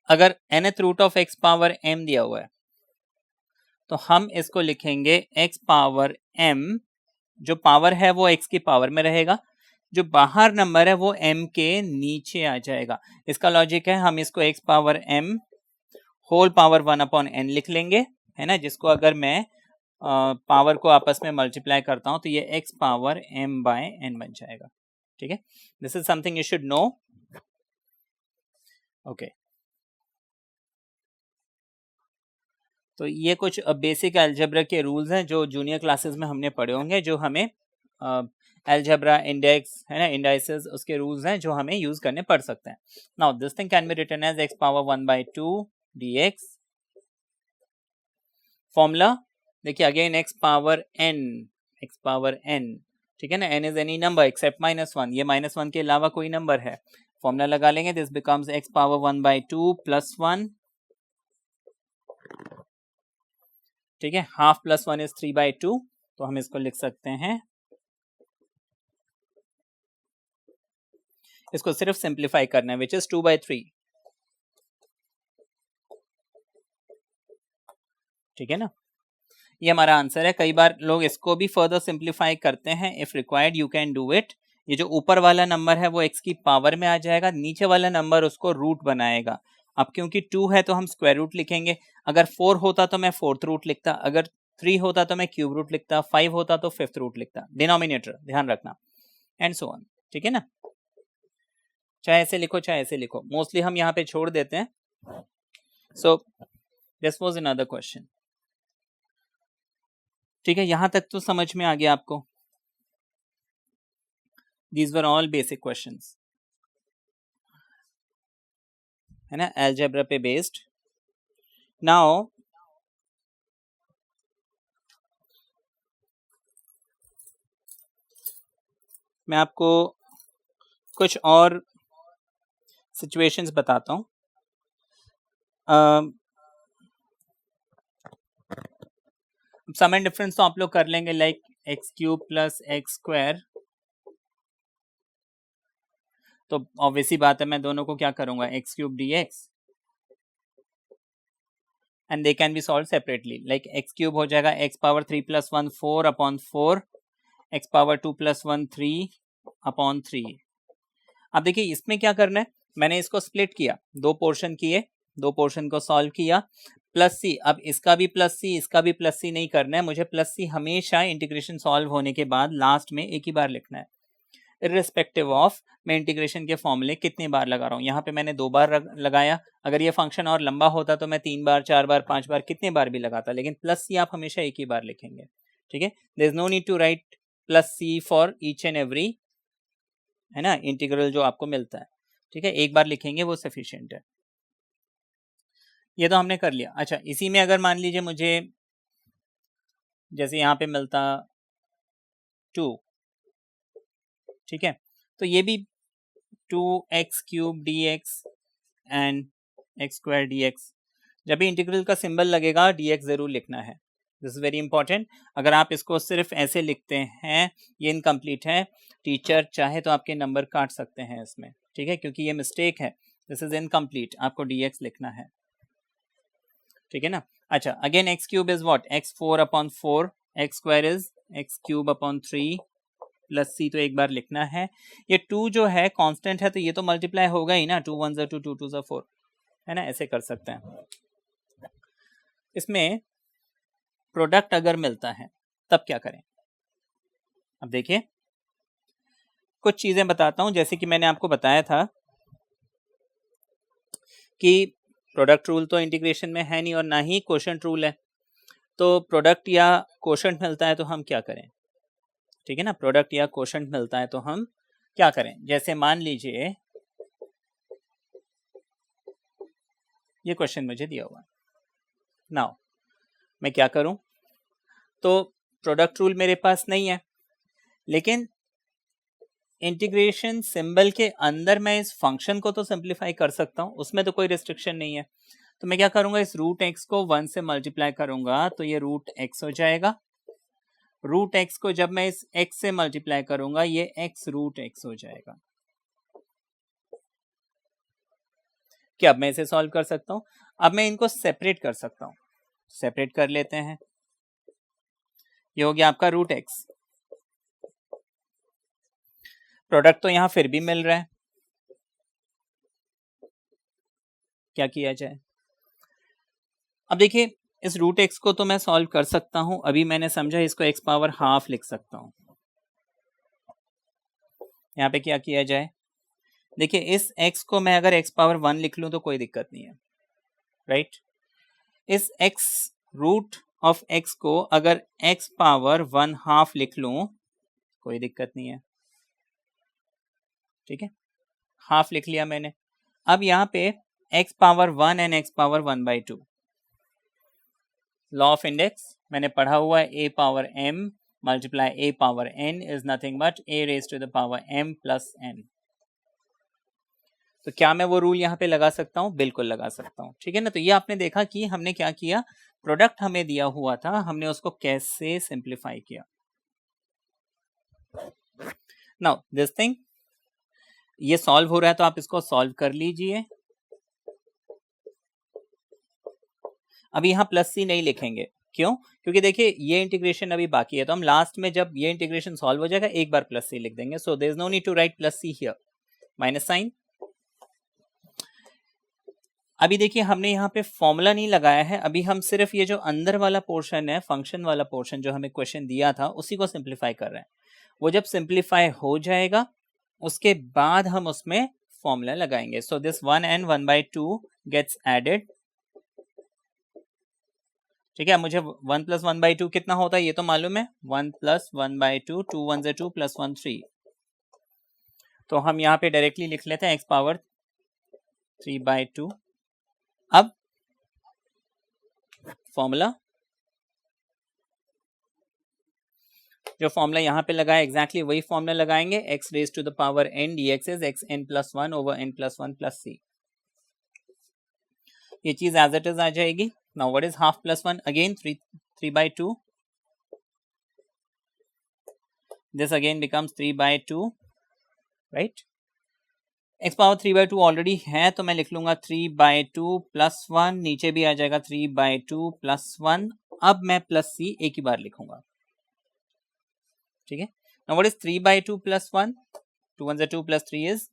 अगर nth root of x power m दिया हुआ है तो हम इसको लिखेंगे x पावर m, जो पावर है वो x की पावर में रहेगा, जो बाहर नंबर है वो m के नीचे आ जाएगा। इसका लॉजिक है, हम इसको x power m whole power 1/n लिख लेंगे, है ना, जिसको अगर मैं पावर को आपस में मल्टीप्लाई करता हूं तो ये x पावर m/n बन जाएगा, ठीक है। This is something you should know, okay. तो ये कुछ बेसिक अलजेब्रा के रूल्स हैं जो जूनियर क्लासेस में हमने पढ़े होंगे, जो हमें अलजेब्रा इंडेक्स, है ना, इंडाइसेस, उसके रूल्स हैं जो हमें यूज करने पड़ सकते हैं। Now this thing can be written as x power 1/2 dx। Formula देखिए अगेन x पावर n, ठीक है ना। n is any number except -1, ये -1 के अलावा कोई नंबर है। फॉर्मूला लगा लेंगे, दिस बिकम्स x पावर 1/2 + 1, ठीक है। हाफ प्लस 1 इज 3/2, तो हम इसको लिख सकते हैं, इसको सिर्फ सिंप्लीफाई करना है, विच इज 2/3, ठीक है ना। ये हमारा आंसर है। कई बार लोग इसको भी फर्दर सिंप्लीफाई करते हैं, if required you can do it. ये जो ऊपर वाला नंबर है वो x की पावर में आ जाएगा, नीचे वाला नंबर उसको रूट बनाएगा। अब क्योंकि 2 है तो हम स्क्वायर रूट लिखेंगे, अगर 4 होता तो मैं फोर्थ रूट लिखता, अगर 3 होता तो मैं क्यूब रूट लिखता, 5 होता तो फिफ्थ रूट लिखता, डिनोमिनेटर ध्यान रखना, एंड सो ऑन, ठीक है ना। चाहे ऐसे लिखो चाहे ऐसे लिखो, मोस्टली हम यहाँ पे छोड़ देते हैं। So this was another question, ठीक है। यहां तक तो समझ में आ गया आपको। These were all basic questions, है ना, अलजेब्रा पे बेस्ड। नाउ मैं आपको कुछ और सिचुएशंस बताता हूं। सम एंड डिफरेंस तो आप लोग कर लेंगे, लाइक x³ + x², तो ऑब्वियसली बात है मैं दोनों को क्या करूंगा, x³ dx, and they can be solve separately, like x³ हो जाएगा x पावर 3 + 1 4/4, x पावर 2 + 1 3/3। अब देखिए इसमें क्या करना है, मैंने इसको स्प्लिट किया, दो पोर्शन किए, दो पोर्शन को सॉल्व किया, प्लस सी, अब इसका भी प्लस सी इसका भी प्लस सी नहीं करना है मुझे, प्लस सी हमेशा इंटीग्रेशन सॉल्व होने के बाद लास्ट में एक ही बार लिखना है, इर्रेस्पेक्टिव ऑफ मैं इंटीग्रेशन के फॉर्मूले कितनी बार लगा रहा हूँ। यहाँ पे मैंने 2 बार लगाया, अगर ये फंक्शन और लंबा होता तो मैं 3 बार 4 बार 5 बार कितने बार भी लगाता, लेकिन प्लस सी आप हमेशा एक ही बार लिखेंगे, ठीक है। There is no need to write plus c for each and every, है ना, इंटीग्रल जो आपको मिलता है, ठीक है, एक बार लिखेंगे वो सफिशिएंट है। ये तो हमने कर लिया। अच्छा, इसी में अगर मान लीजिए मुझे जैसे यहाँ पे मिलता 2, ठीक है, तो ये भी 2x³ dx and x² dx, जब भी इंटीग्रल का सिंबल लगेगा dx जरूर लिखना है, दिस इज वेरी इंपॉर्टेंट। अगर आप इसको सिर्फ ऐसे लिखते हैं ये इनकम्प्लीट है, टीचर चाहे तो आपके नंबर काट सकते हैं इसमें, ठीक है, क्योंकि ये मिस्टेक है, दिस इज इनकम्प्लीट, आपको dx लिखना है, ठीक है ना। अच्छा, again x³ is what, x4/4, x² is x³/3 plus c, तो एक बार लिखना है। ये 2 जो है कांस्टेंट है तो ये तो मल्टीप्लाई होगा ही ना, 2 1 2 2 2 4, है ना, ऐसे कर सकते हैं। इसमें प्रोडक्ट अगर मिलता है तब क्या करें, अब देखिए कुछ चीजें बताता हूं, जैसे कि मैंने आपको बताया था कि प्रोडक्ट रूल तो इंटीग्रेशन में है नहीं और ना ही कोशेंट रूल है। तो प्रोडक्ट या कोशेंट मिलता है तो हम क्या करें, ठीक है ना, प्रोडक्ट या कोशेंट मिलता है तो हम क्या करें। जैसे मान लीजिए ये क्वेश्चन मुझे दिया हुआ, नाउ मैं क्या करूं, तो प्रोडक्ट रूल मेरे पास नहीं है, लेकिन इंटीग्रेशन सिंबल के अंदर मैं इस फंक्शन को तो सिंप्लीफाई कर सकता हूं, उसमें तो कोई रिस्ट्रिक्शन नहीं है। तो मैं क्या करूंगा, इस रूट एक्स को 1 से मल्टीप्लाई करूंगा तो ये रूट एक्स हो जाएगा। रूट एक्स को जब मैं इस एक्स से मल्टीप्लाई करूंगा ये एक्स रूट एक्स हो जाएगा। क्या अब मैं इसे सॉल्व कर सकता हूं? अब मैं इनको सेपरेट कर सकता हूं, सेपरेट कर लेते हैं। ये हो गया आपका रूट एक्स। प्रोडक्ट तो यहां फिर भी मिल रहा है, क्या किया जाए। अब देखिए इस रूट एक्स को तो मैं सॉल्व कर सकता हूं, अभी मैंने समझा इसको एक्स पावर हाफ लिख सकता हूं। यहाँ पे क्या किया जाए, देखिए इस x को मैं अगर x पावर 1 लिख लूं तो कोई दिक्कत नहीं है, राइट। इस x रूट ऑफ x को अगर x पावर 1 हाफ लिख लूं कोई दिक्कत नहीं है, ठीक है, हाफ लिख लिया मैंने। अब यहाँ पे x power 1 and x power 1/2, law of index मैंने पढ़ा हुआ है, a power m multiply a power n is nothing but a raise to the power m plus n। तो क्या मैं वो रूल यहाँ पे लगा सकता हूँ? बिल्कुल लगा सकता हूँ, ठीक है ना। तो ये आपने देखा कि हमने क्या किया, प्रोडक्ट हमें दिया हुआ था, हमने उसको कैसे सिंप्लीफाई किया। नाउ दिस थिंग, ये सॉल्व हो रहा है तो आप इसको सॉल्व कर लीजिए। अभी यहाँ प्लस सी नहीं लिखेंगे, क्यों? क्योंकि देखिए ये इंटीग्रेशन अभी बाकी है, तो हम लास्ट में जब ये इंटीग्रेशन सॉल्व हो जाएगा एक बार प्लस सी लिख देंगे। So there is no need to write plus c here, minus sign. अभी देखिए हमने यहाँ पे फॉर्मूला नहीं लगाया है, अभी हम सिर्फ ये जो अंदर वाला पोर्शन है, फंक्शन वाला पोर्शन जो हमें क्वेश्चन दिया था उसी को सिंप्लीफाई कर रहे हैं। वो जब सिंप्लीफाई हो जाएगा उसके बाद हम उसमें फॉर्मूला लगाएंगे। So this 1 and 1/2 gets added, ठीक है। मुझे 1 + 1/2 कितना होता है ये तो मालूम है, 1 + 1/2, 2 1 2 + 1 3। तो हम यहाँ पे डायरेक्टली लिख लेते हैं x पावर 3/2। अब फॉर्मूला, जो फॉर्मूला यहाँ पे लगा है एग्जैक्टली वही फॉर्मूला लगाएंगे, x raise to the power n dx is xn + 1 over n + 1 + c। ये चीज एज इट इज आ जाएगी। Now what is half plus 1? Again 3/2, this again becomes 3/2, right. x power 3/2 already है तो मैं लिख लूंगा 3/2 + 1, नीचे भी आ जाएगा 3/2 + 1। अब मैं प्लस c एक ही बार लिखूंगा, ठीक है। Now what is 3/2 + 1? 2 1 2 + 3 इज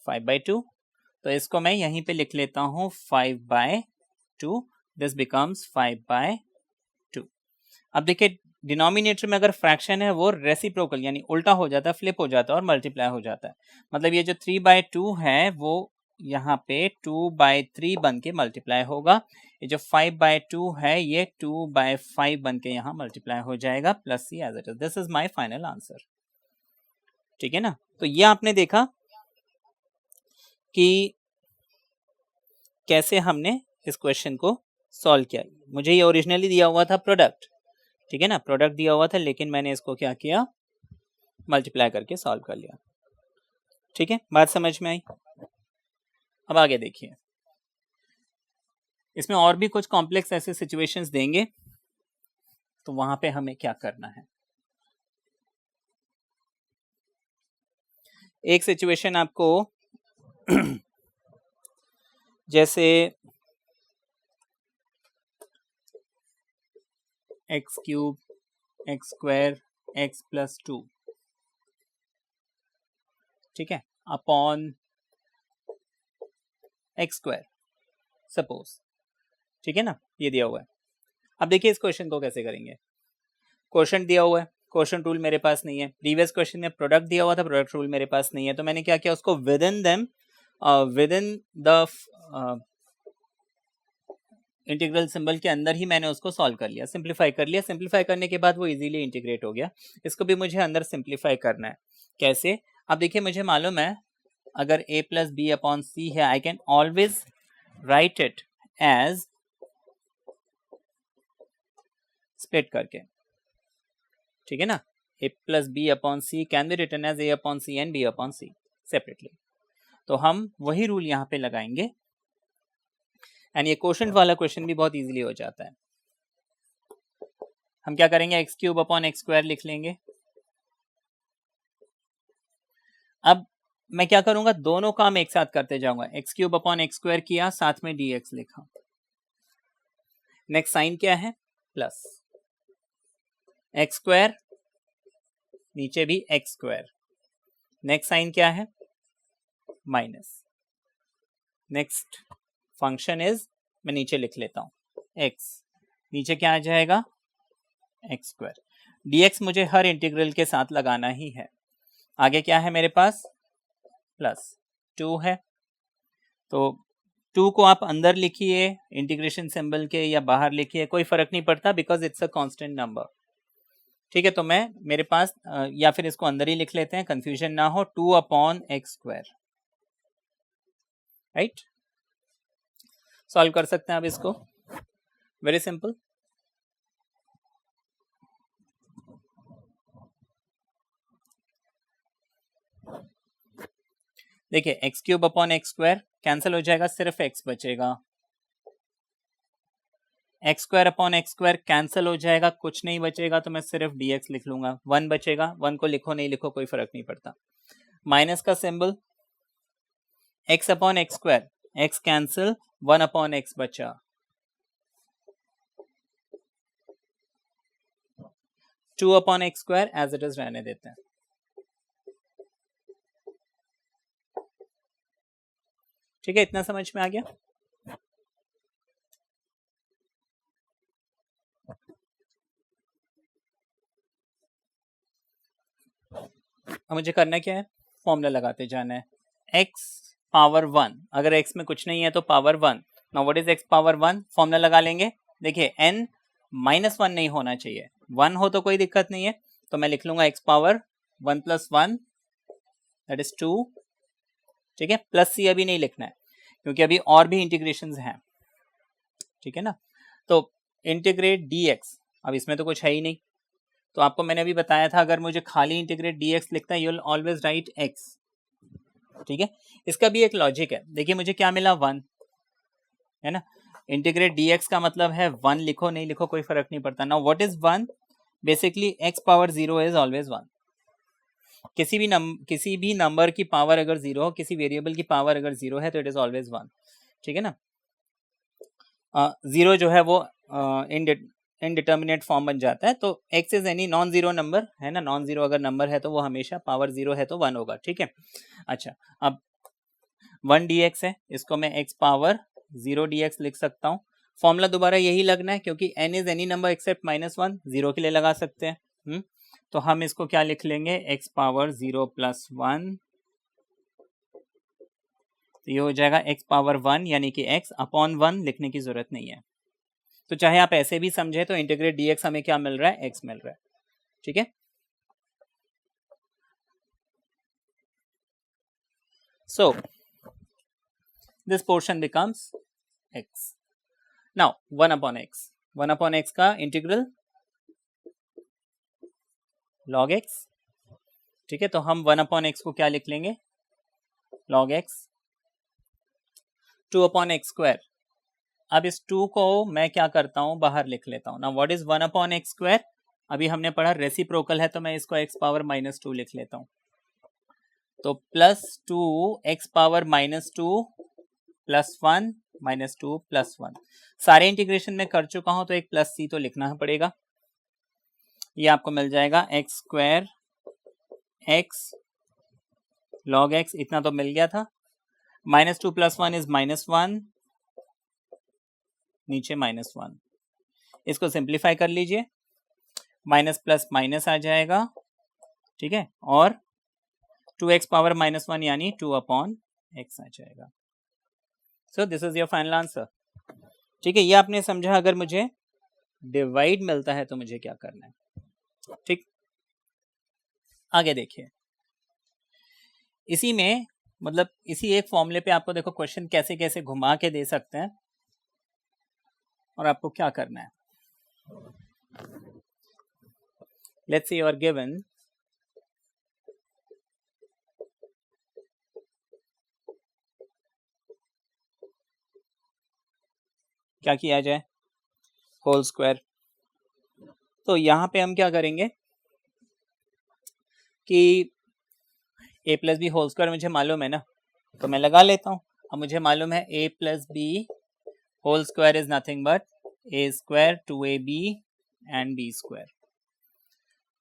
5/2, तो इसको मैं यहीं पे लिख लेता हूं 5/2, दिस बिकम्स 5/2। अब देखिए डिनोमिनेटर में अगर फ्रैक्शन है वो रेसिप्रोकल यानी उल्टा हो जाता है, फ्लिप हो जाता है और मल्टीप्लाई हो जाता है। मतलब ये जो 3/2 है वो यहाँ पे 2/3 बन के मल्टीप्लाई होगा, ये जो 5/2 है ये 2/5 बन के यहाँ मल्टीप्लाई हो जाएगा, plus c as it is. This is my final answer, ठीक है ना। तो ये आपने देखा कि कैसे हमने इस क्वेश्चन को सॉल्व किया। मुझे ये ओरिजिनली दिया हुआ था प्रोडक्ट, ठीक है ना, प्रोडक्ट दिया हुआ था, लेकिन मैंने इसको क्या किया, मल्टीप्लाई करके सॉल्व कर लिया, ठीक है। बात समझ में आई? अब आगे देखिए, इसमें और भी कुछ कॉम्प्लेक्स ऐसे सिचुएशंस देंगे तो वहां पे हमें क्या करना है। एक सिचुएशन आपको जैसे x³ x² x + 2, ठीक है, अपॉन x² सपोज, ठीक है ना, ये दिया हुआ है। अब देखिए इस क्वेश्चन को कैसे करेंगे। क्वेश्चन दिया हुआ है, क्वेश्चन टूल मेरे पास नहीं है, प्रीवियस क्वेश्चन में प्रोडक्ट दिया हुआ था, प्रोडक्ट रूल मेरे पास नहीं है, तो मैंने क्या किया, उसको with in the integral symbol के अंदर ही मैंने उसको सॉल्व कर लिया, सिंप्लीफाई कर लिया। सिंप्लीफाई करने के बाद वो इजीली इंटीग्रेट हो गया। इसको भी मुझे अंदर सिंप्लीफाई करना है। कैसे? अब देखिए, मुझे मालूम है अगर a plus b upon c है, I can always write it as split करके, ठीक है ना। a plus b upon c can be written as a upon c and b upon c separately. तो हम वही रूल यहाँ पे लगाएंगे एंड ये क्वोशंट वाला क्वेश्चन भी बहुत इजीली हो जाता है। हम क्या करेंगे, x cube upon x square लिख लेंगे। अब मैं क्या करूंगा, दोनों काम एक साथ करते जाऊंगा। X cube upon x square किया, साथ में dx लिखा। नेक्स्ट साइन क्या है, प्लस एक्स स्क्वायर, नीचे भी एक्स स्क्वायर। नेक्स्ट साइन क्या है, माइनस। नेक्स्ट फंक्शन इज, मैं नीचे लिख लेता हूं x, नीचे क्या आ जाएगा, एक्स स्क्वायर। dx मुझे हर इंटीग्रल के साथ लगाना ही है। आगे क्या है मेरे पास, प्लस 2 है। तो 2 को आप अंदर लिखिए इंटीग्रेशन सिंबल के या बाहर लिखिए, कोई फर्क नहीं पड़ता, because it's a constant number. ठीक है, तो मैं मेरे पास या फिर इसको अंदर ही लिख लेते हैं, कंफ्यूजन ना हो, 2 upon x square, right. Solve कर सकते हैं आप इसको, वेरी सिंपल। देखिए, x cube upon x square cancel हो जाएगा, सिर्फ एक्स बचेगा। X square upon x square cancel हो जाएगा, कुछ नहीं बचेगा, तो मैं सिर्फ dx लिख लूंगा। 1 बचेगा, 1 को लिखो नहीं लिखो कोई फर्क नहीं पड़ता। माइनस का symbol, x upon x square, x cancel, 1 upon x बचा। 2 upon x square as it is रहने देते हैं। ठीक है, इतना समझ में आ गया। अब मुझे करना क्या है, फॉर्मूला लगाते जाना है। x पावर 1, अगर x में कुछ नहीं है तो power 1। Now what is x power 1, formula लगा लेंगे। देखिए, n -1 नहीं होना चाहिए, 1 हो तो कोई दिक्कत नहीं है, तो मैं लिख लूंगा x power 1 plus 1 that is 2। ठीक है, प्लस c अभी नहीं लिखना है क्योंकि अभी और भी इंटीग्रेशंस हैं, ठीक है ना। तो इंटीग्रेट dx, अब इसमें तो कुछ है ही नहीं, तो आपको मैंने अभी बताया था अगर मुझे खाली इंटीग्रेट dx लिखता है, you will always right x। ठीक है, इसका भी एक लॉजिक है। देखिए, मुझे क्या मिला, 1 है ना। इंटीग्रेट dx का मतलब है 1 लिखो नहीं लिखो कोई फर्क नहीं पड़ता। Now what is 1, basically x power 0 is always 1। किसी भी नंबर की पावर अगर 0 हो, किसी वेरिएबल की पावर अगर 0 है तो इट इज ऑलवेज 1। ठीक है ना। 0 जो है वो इनडिटर्मिनेट फॉर्म बन जाता है, तो x is any non zero number, है ना। नॉन जीरो अगर नंबर है तो वो हमेशा पावर 0 है तो 1 होगा। ठीक है, अच्छा, अब 1 dx है, इसको मैं x पावर 0 dx लिख सकता हूँ। फॉर्मूला दोबारा यही लगना है क्योंकि n is any number except -1, 0 के लिए लगा सकते हैं। तो हम इसको क्या लिख लेंगे, x पावर 0 प्लस 1, तो ये हो जाएगा x पावर 1, यानी कि x अपॉन 1 लिखने की जरूरत नहीं है। तो चाहे आप ऐसे भी समझे तो इंटीग्रेट dx हमें क्या मिल रहा है, x मिल रहा है। ठीक है, so this portion becomes x। Now 1 upon x का इंटीग्रल log x। ठीक है, तो हम 1 अपॉन x को क्या लिख लेंगे, log x। 2 upon x square, अब इस 2 को मैं क्या करता हूं, बाहर लिख लेता हूं ना। What is 1 upon x square, अभी हमने पढ़ा रेसिप्रोकल है, तो मैं इसको x पावर -2 लिख लेता हूं। तो plus 2 x power -2 plus 1 -2 plus 1, सारे इंटीग्रेशन में कर चुका हूं तो एक प्लस c तो लिखना पड़ेगा। ये आपको मिल जाएगा x square x log x, इतना तो मिल गया था। -2 प्लस 1 इज -1, नीचे -1। इसको सिंप्लीफाई कर लीजिए, माइनस प्लस माइनस आ जाएगा, ठीक है, और 2x पावर -1 यानी 2/x आ जाएगा। So this is your final answer. ठीक है, ये आपने समझा। अगर मुझे डिवाइड मिलता है तो मुझे क्या करना है। ठीक, आगे देखिए। इसी में मतलब इसी एक फॉर्मूले पे आपको देखो क्वेश्चन कैसे कैसे घुमा के दे सकते हैं और आपको क्या करना है। Let's say you are given क्या किया जाए, होल स्क्वायर। तो यहां पे हम क्या करेंगे कि a plus b whole square मुझे मालूम है ना, तो मैं लगा लेता हूं। अब मुझे मालूम है a plus b whole square is nothing but a square 2ab and b square.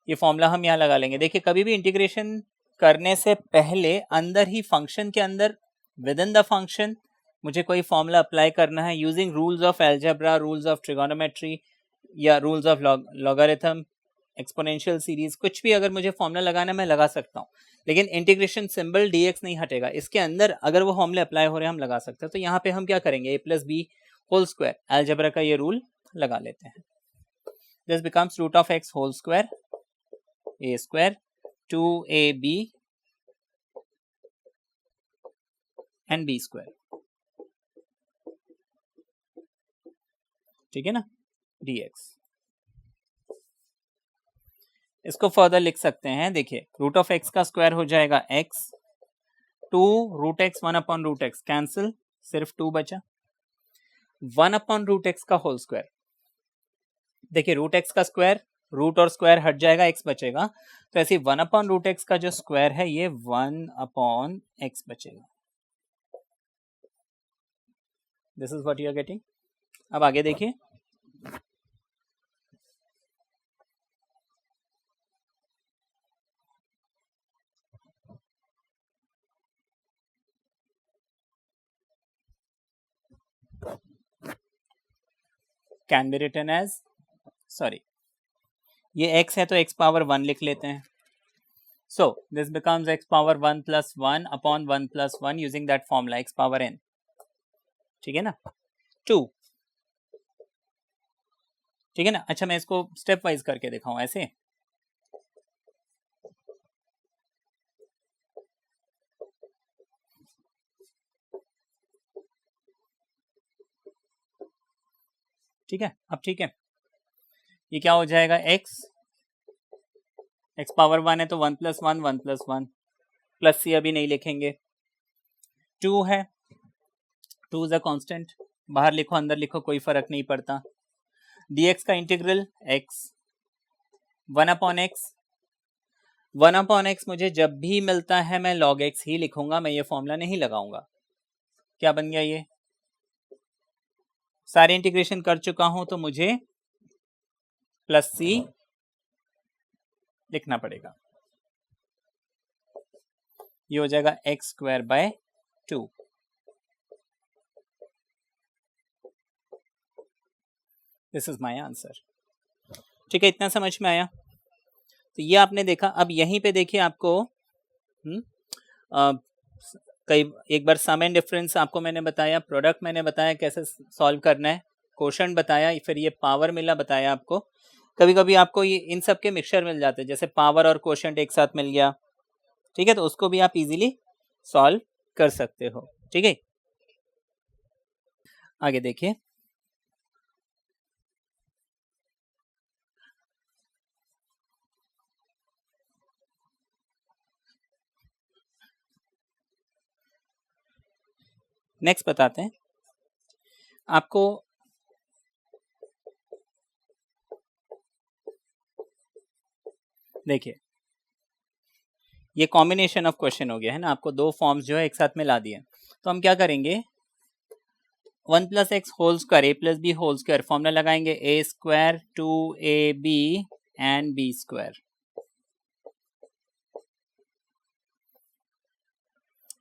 ये फॉर्मूला हम यहाँ लगा लेंगे। देखिए, कभी भी इंटीग्रेशन करने से पहले अंदर ही फंक्शन के अंदर विद इन द फंक्शन मुझे कोई फॉर्मूला अप्लाई करना है using rules of algebra, rules of trigonometry या rules of logarithm, exponential series, कुछ भी अगर मुझे फॉर्मूला लगाना है मैं लगा सकता हूँ। लेकिन इंटीग्रेशन सिंबल dx नहीं हटेगा, इसके अंदर अगर वो फॉर्मूले अप्लाई हो रहे हैं हम लगा सकते हैं। तो यहाँ पे हम क्या करेंगे, a plus b whole square algebra का ये रूल लगा लेते हैं। This becomes root of x whole square a square 2ab and b square, ठीक है ना, dx। इसको फर्दर लिख सकते हैं। देखिए, रूट ऑफ x का स्क्वायर हो जाएगा x, 2 root x 1 root x cancel, सिर्फ 2 बचा, 1 रूट x का होल स्क्वायर। देखिए, रूट x का स्क्वायर, रूट और स्क्वायर हट जाएगा, x बचेगा, तो ऐसे 1 रूट x का जो स्क्वायर है ये 1/x बचेगा। This is what you are getting. अब आगे देखिए, can be written as, sorry ये x है तो x पावर 1 लिख लेते हैं। So this becomes x power 1 plus 1 upon 1 plus 1 using that formula x power n, ठीक है ना, 2, ठीक है ना। अच्छा, मैं इसको स्टेप वाइज करके दिखाऊं ऐसे। ठीक है, अब ठीक है, ये क्या हो जाएगा, x पावर 1 है तो 1 प्लस 1 1 प्लस 1 प्लस c अभी नहीं लिखेंगे, 2 है, 2 इज अ कांस्टेंट, बाहर लिखो अंदर लिखो कोई फर्क नहीं पड़ता। dx का इंटीग्रल x 1/x, 1/x मुझे जब भी मिलता है मैं log x ही लिखूंगा, मैं ये फॉर्मूला नहीं लगाऊंगा। क्या बन गया, ये सारे इंटीग्रेशन कर चुका हूं तो मुझे प्लस c लिखना पड़ेगा, ये हो जाएगा x square by 2। This is my answer. ठीक है, इतना समझ में आया। तो ये आपने देखा। अब यहीं पे देखिए आपको कई एक बार सम एंड डिफरेंस आपको मैंने बताया, प्रोडक्ट मैंने बताया कैसे सॉल्व करना है, क्वोशंट बताया, फिर ये पावर मिला बताया आपको। कभी कभी आपको ये इन सब के मिक्सचर मिल जाते हैं, जैसे पावर और क्वोशंट एक साथ मिल गया, ठीक है, तो उसको भी आप इजीली सॉल्व कर सकते हो। ठीक है, आगे देखिए, नेक्स्ट बताते हैं आपको। देखिए, ये कॉम्बिनेशन ऑफ क्वेश्चन हो गया है ना, आपको दो फॉर्म्स जो है एक साथ में ला दिए। तो हम क्या करेंगे, 1 plus x whole square a plus b whole square formula लगाएंगे, a square 2ab and b square,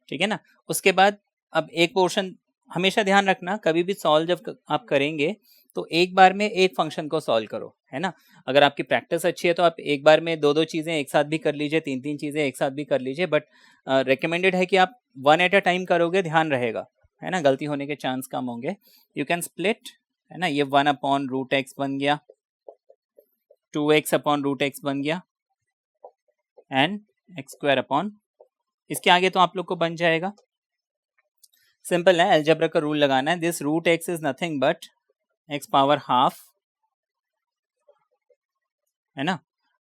ठीक है ना। उसके बाद अब एक पोर्शन हमेशा ध्यान रखना, कभी भी सॉल्व जब आप करेंगे तो एक बार में एक फंक्शन को सॉल्व करो, है ना। अगर आपकी प्रैक्टिस अच्छी है तो आप एक बार में दो चीजें एक साथ भी कर लीजिए, तीन चीजें एक साथ भी कर लीजिए, बट रिकमेंडेड है कि आप वन एट अ टाइम करोगे, ध्यान रहेगा, है ना, गलती होने के चांस कम होंगे। यू कैन स्प्लिट, है ना, ये 1/√x बन गया, 2x/√x बन गया, एंड x², इसके आगे तो आप लोग को बन जाएगा, सिंपल है, अलजेब्रा का रूल लगाना है। This √x is nothing but x⁻½ है ना,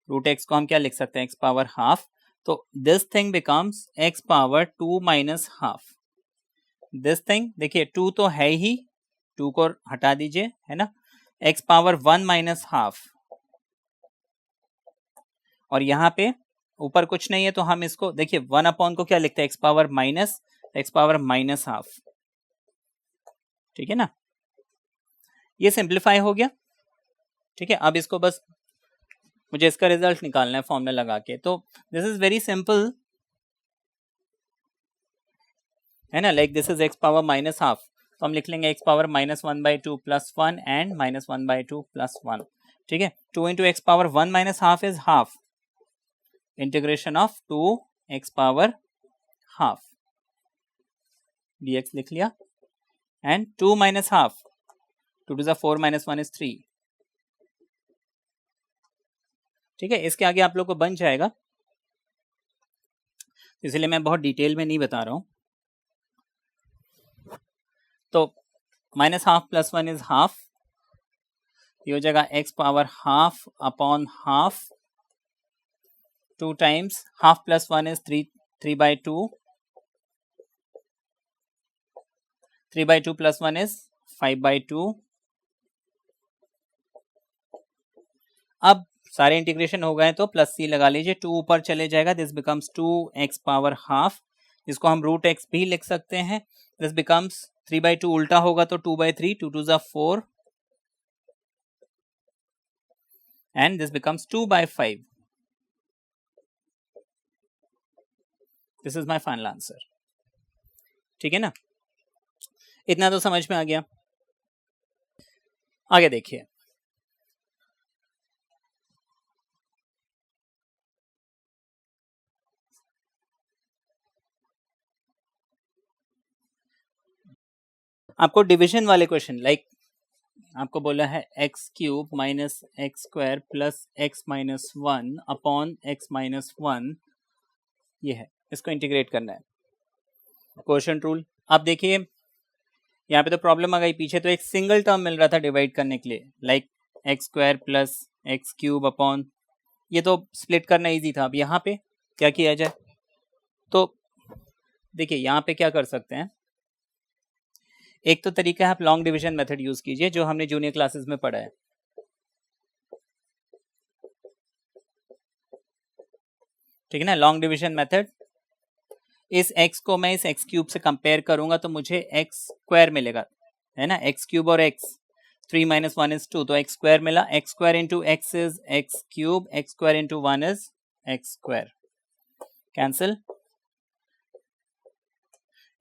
√x को हम क्या लिख सकते हैं, x⁻½ तो this thing becomes x⁻2 - ½ this thing, देखिए 2 तो है ही, 2 को हटा दीजिए, है ना, x⁻1 - ½ और यहाँ पे ऊपर कुछ नहीं है तो हम इसको देखिए 1 को क्या लिखते हैं, x⁻⁻½ ठीक है ना, ये सिंप्लीफाई हो गया। ठीक है, अब इसको बस मुझे इसका रिजल्ट निकालना है फॉर्मूला लगा के, तो दिस इज वेरी सिंपल, है ना, लाइक दिस इज x⁻⁻½ तो हम लिख लेंगे x⁻−1/2 + 1 एंड -1/2 + 1, ठीक है। 2 × x⁻1 - ½ is ½ integration of 2x⁻½ dx लिख लिया, एंड 2 - ½ 2 to the 4 - 1 is 3, ठीक है। इसके आगे आप लोग को बन जाएगा, इसलिए मैं बहुत डिटेल में नहीं बता रहा हूं। तो -½ + 1 is ½ ये हो जाएगा x⁻½ 2 times ½ + 1 is 3/2, 3/2 + 1 is 5/2। अब सारे इंटीग्रेशन हो गए तो +c लगा लीजिए, 2 ऊपर चले जाएगा, दिस बिकम्स 2x⁻½ जिसको हम √x भी लिख सकते हैं, दिस बिकम्स 3/2 उल्टा होगा तो 2/3, 2 to the 4 and this becomes 2/5, this is my final answer, ठीक है ना, इतना तो समझ में आ गया। आगे देखिए, आपको डिवीजन वाले क्वेश्चन, लाइक आपको बोला है x³ - x² + x - 1 upon x - 1, ये है, इसको इंटीग्रेट करना है, क्वोशिएंट रूल। अब देखिए यहाँ पे तो प्रॉब्लम आ गई, पीछे तो एक सिंगल टर्म मिल रहा था डिवाइड करने के लिए, लाइक x² + x³ अपॉन, ये तो स्प्लिट करना इजी था। अब यहाँ पे क्या किया जाए, तो देखिए यहाँ पे क्या कर सकते हैं, एक तो तरीका है आप लॉन्ग डिवीजन मेथड यूज कीजिए, जो हमने जूनियर क्लासेस में पढ़ा है, ठीक है ना, लॉन्ग डिवीजन मेथड। इस x को मैं इस x³ से कंपेयर करूंगा तो मुझे x² मिलेगा, है ना, x³ और x, 3 - 1 is 2 तो x² मिला, x² into x is x³, x² into 1 is x², cancel,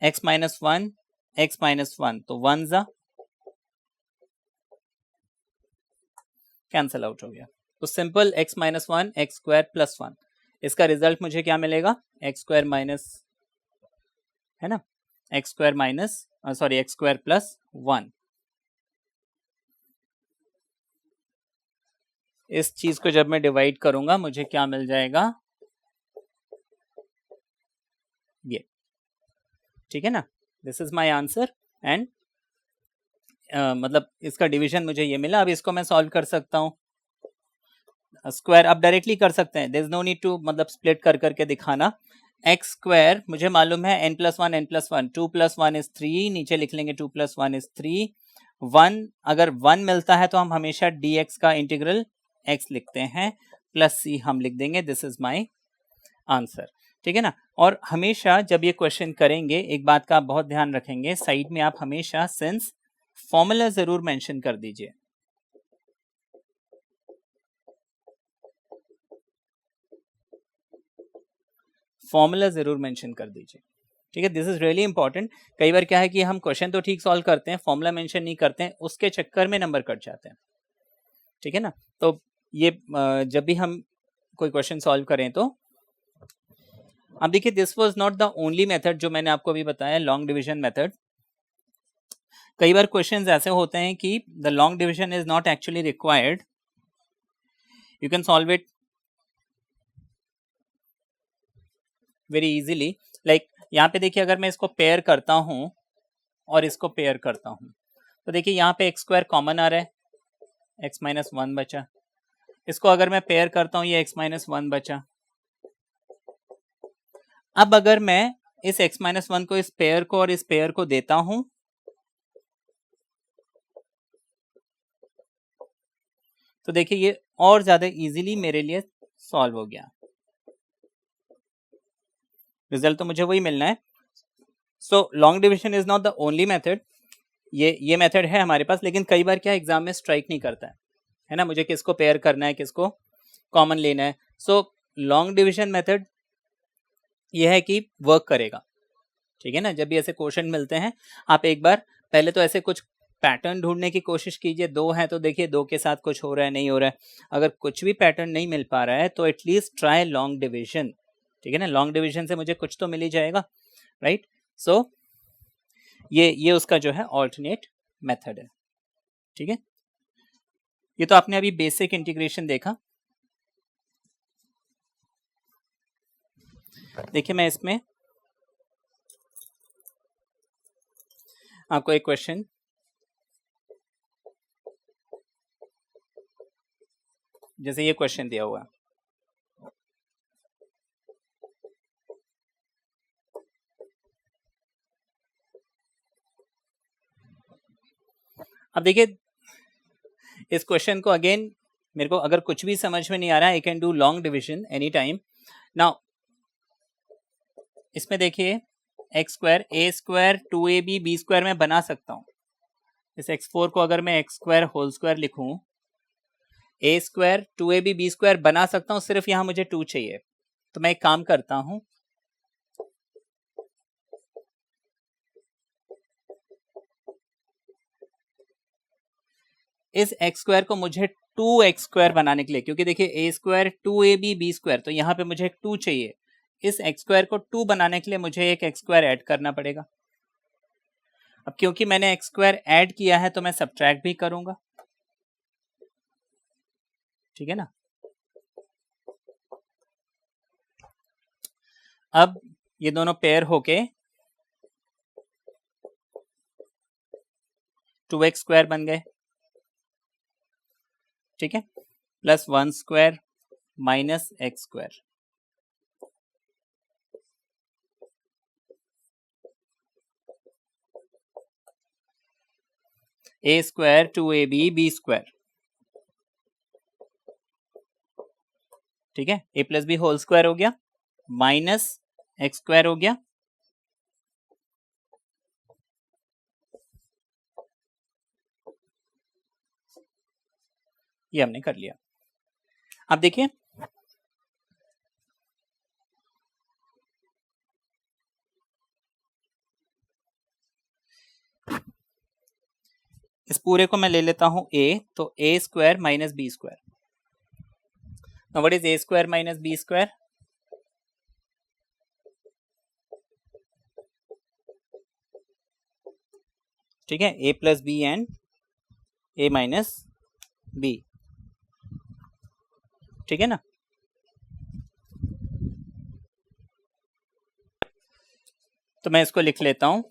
x - 1 x - 1 तो 1 जा कैंसिल आउट हो गया, तो सिंपल x - 1 x² + 1, इसका रिजल्ट मुझे क्या मिलेगा, x² माइनस, है ना, x² माइनस सॉरी x² + 1। इस चीज को जब मैं डिवाइड करूंगा मुझे क्या मिल जाएगा, ये, ठीक है ना, this is my answer, and मतलब इसका डिवीजन मुझे ये मिला। अब इसको मैं सॉल्व कर सकता हूँ, स्क्वायर अब डायरेक्टली कर सकते हैं, there is no need to मतलब स्प्लिट कर करके दिखाना। x² मुझे मालूम है n+1 n+1, 2 + 1 is 3, नीचे लिख लेंगे 2 + 1 is 3, 1 अगर 1 मिलता है तो हम हमेशा dx का इंटीग्रल x लिखते हैं, +c हम लिख देंगे, दिस इज माय आंसर, ठीक है ना। और हमेशा जब ये क्वेश्चन करेंगे एक बात का आप बहुत ध्यान रखेंगे, साइड में आप हमेशा सिंस फॉर्मूला जरूर मेंशन कर दीजिए, फॉर्मूला जरूर मेंशन कर दीजिए, ठीक है, दिस इज रियली इंपॉर्टेंट। कई बार क्या है कि हम क्वेश्चन तो ठीक सॉल्व करते हैं, फॉर्मूला मेंशन नहीं करते हैं, उसके चक्कर में नंबर कट जाते हैं, ठीक है ना। तो ये जब भी हम कोई क्वेश्चन सॉल्व करें तो अब देखिए, this was not the only method जो मैंने आपको अभी बताया, लॉन्ग डिवीजन मेथड। कई बार क्वेश्चंस ऐसे होते हैं कि the long division is not actually required, you can solve it very easily. Like यहाँ पे देखिए, अगर मैं इसको पेयर करता हूं और इसको पेयर करता हूं, तो देखिए यहाँ पे एक्स स्क्वायर कॉमन आ रहा है, एक्स माइनस वन बचा। इसको अगर मैं पेयर करता हूं, ये एक्स माइनस वन बचा। अब अगर मैं इस x माइनस वन को इस पेयर को और इस पेयर को देता हूं, तो देखिए ये और ज्यादा इजीली मेरे लिए सॉल्व हो गया। रिजल्ट तो मुझे वही मिलना है। So long division is not the only method. ये मेथड है हमारे पास, लेकिन कई बार क्या एग्जाम में स्ट्राइक नहीं करता है ना, मुझे किसको पेयर करना है, किसको कॉमन लेना है। सो लॉन्ग डिवीजन मेथड ये है कि वर्क करेगा, ठीक है ना। जब भी ऐसे क्वेश्चन मिलते हैं, आप एक बार पहले तो ऐसे कुछ पैटर्न ढूंढने की कोशिश कीजिए। दो है तो देखिए दो के साथ कुछ हो रहा है, नहीं हो रहा है। अगर कुछ भी पैटर्न नहीं मिल पा रहा है तो एटलीस्ट ट्राई लॉन्ग डिवीजन, ठीक है ना। लॉन्ग डिवीजन से मुझे कुछ तो मिल ही जाएगा, राइट। सो ये उसका जो है ऑल्टरनेट मेथड है, ठीक है। ये तो आपने अभी बेसिक इंटीग्रेशन देखा। देखिए मैं इसमें आपको एक क्वेश्चन जैसे ये क्वेश्चन दिया हुआ है, अब देखिए इस क्वेश्चन को अगेन मेरे को अगर कुछ भी समझ में नहीं आ रहा है, I can do long division any time. Now इसमें देखिए x square a square two a b b square में बना सकता हूं। इस एक्स फोर को अगर मैं एक्स स्क्वायर होल स्क्वायर लिखूं, a square two a b square बना सकता हूं, सिर्फ यहां मुझे टू चाहिए। तो मैं एक काम करता हूं, इस एक्स स्क्वायर को मुझे टू एक्स स्क्वायर बनाने के लिए, क्योंकि देखिए a square two a b square, तो यहां पे मुझे एक टू चाहिए। इस एक्स स्क्वायर को टू बनाने के लिए मुझे एक एक्स स्क्वायर ऐड करना पड़ेगा। अब क्योंकि मैंने एक्स स्क्वायर ऐड किया है तो मैं सब्ट्रैक्ट भी करूंगा, ठीक है ना। अब ये दोनों पेयर होके टू एक्स स्क्वायर बन गए, ठीक है, plus one square minus x square. A square two a b square, ठीक है, a plus b whole square हो गया, माइनस एक्स स्क्वायर हो गया। ये हमने कर लिया। अब देखिए इस पूरे को मैं ले लेता हूं ए, तो a square minus b square. Now what is a square minus b square? ठीक है, a plus b and a minus b, ठीक है ना। तो मैं इसको लिख लेता हूं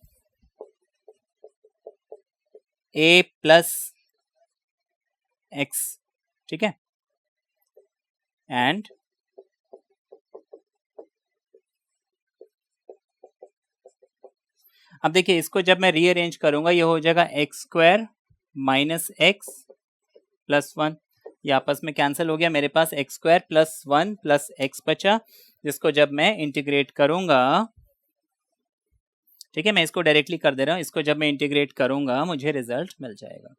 ए प्लस एक्स, ठीक है, एंड अब देखिए इसको जब मैं रीअरेंज करूंगा ये हो जाएगा x square minus x plus one. ये आपस में कैंसिल हो गया, मेरे पास x square plus one plus x बचा, जिसको जब मैं इंटीग्रेट करूंगा, ठीक है, मैं इसको डायरेक्टली कर दे रहा हूं, इसको जब मैं इंटीग्रेट करूंगा मुझे रिजल्ट मिल जाएगा।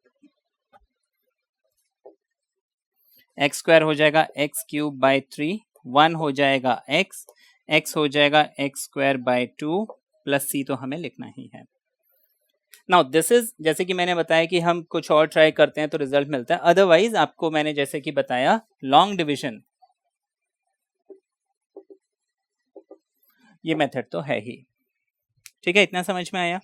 एक्स स्क्वायर हो जाएगा x cube by three, one हो जाएगा एक्स हो जाएगा x square by two, plus c तो हमें लिखना ही है। नाउ दिस इज, जैसे कि मैंने बताया कि हम कुछ और ट्राई करते हैं तो रिजल्ट मिलता है, अदरवाइज आपको मैंने जैसे कि बताया लॉन्ग डिविजन ये मेथड तो है ही। ठीक है, इतना समझ में आया?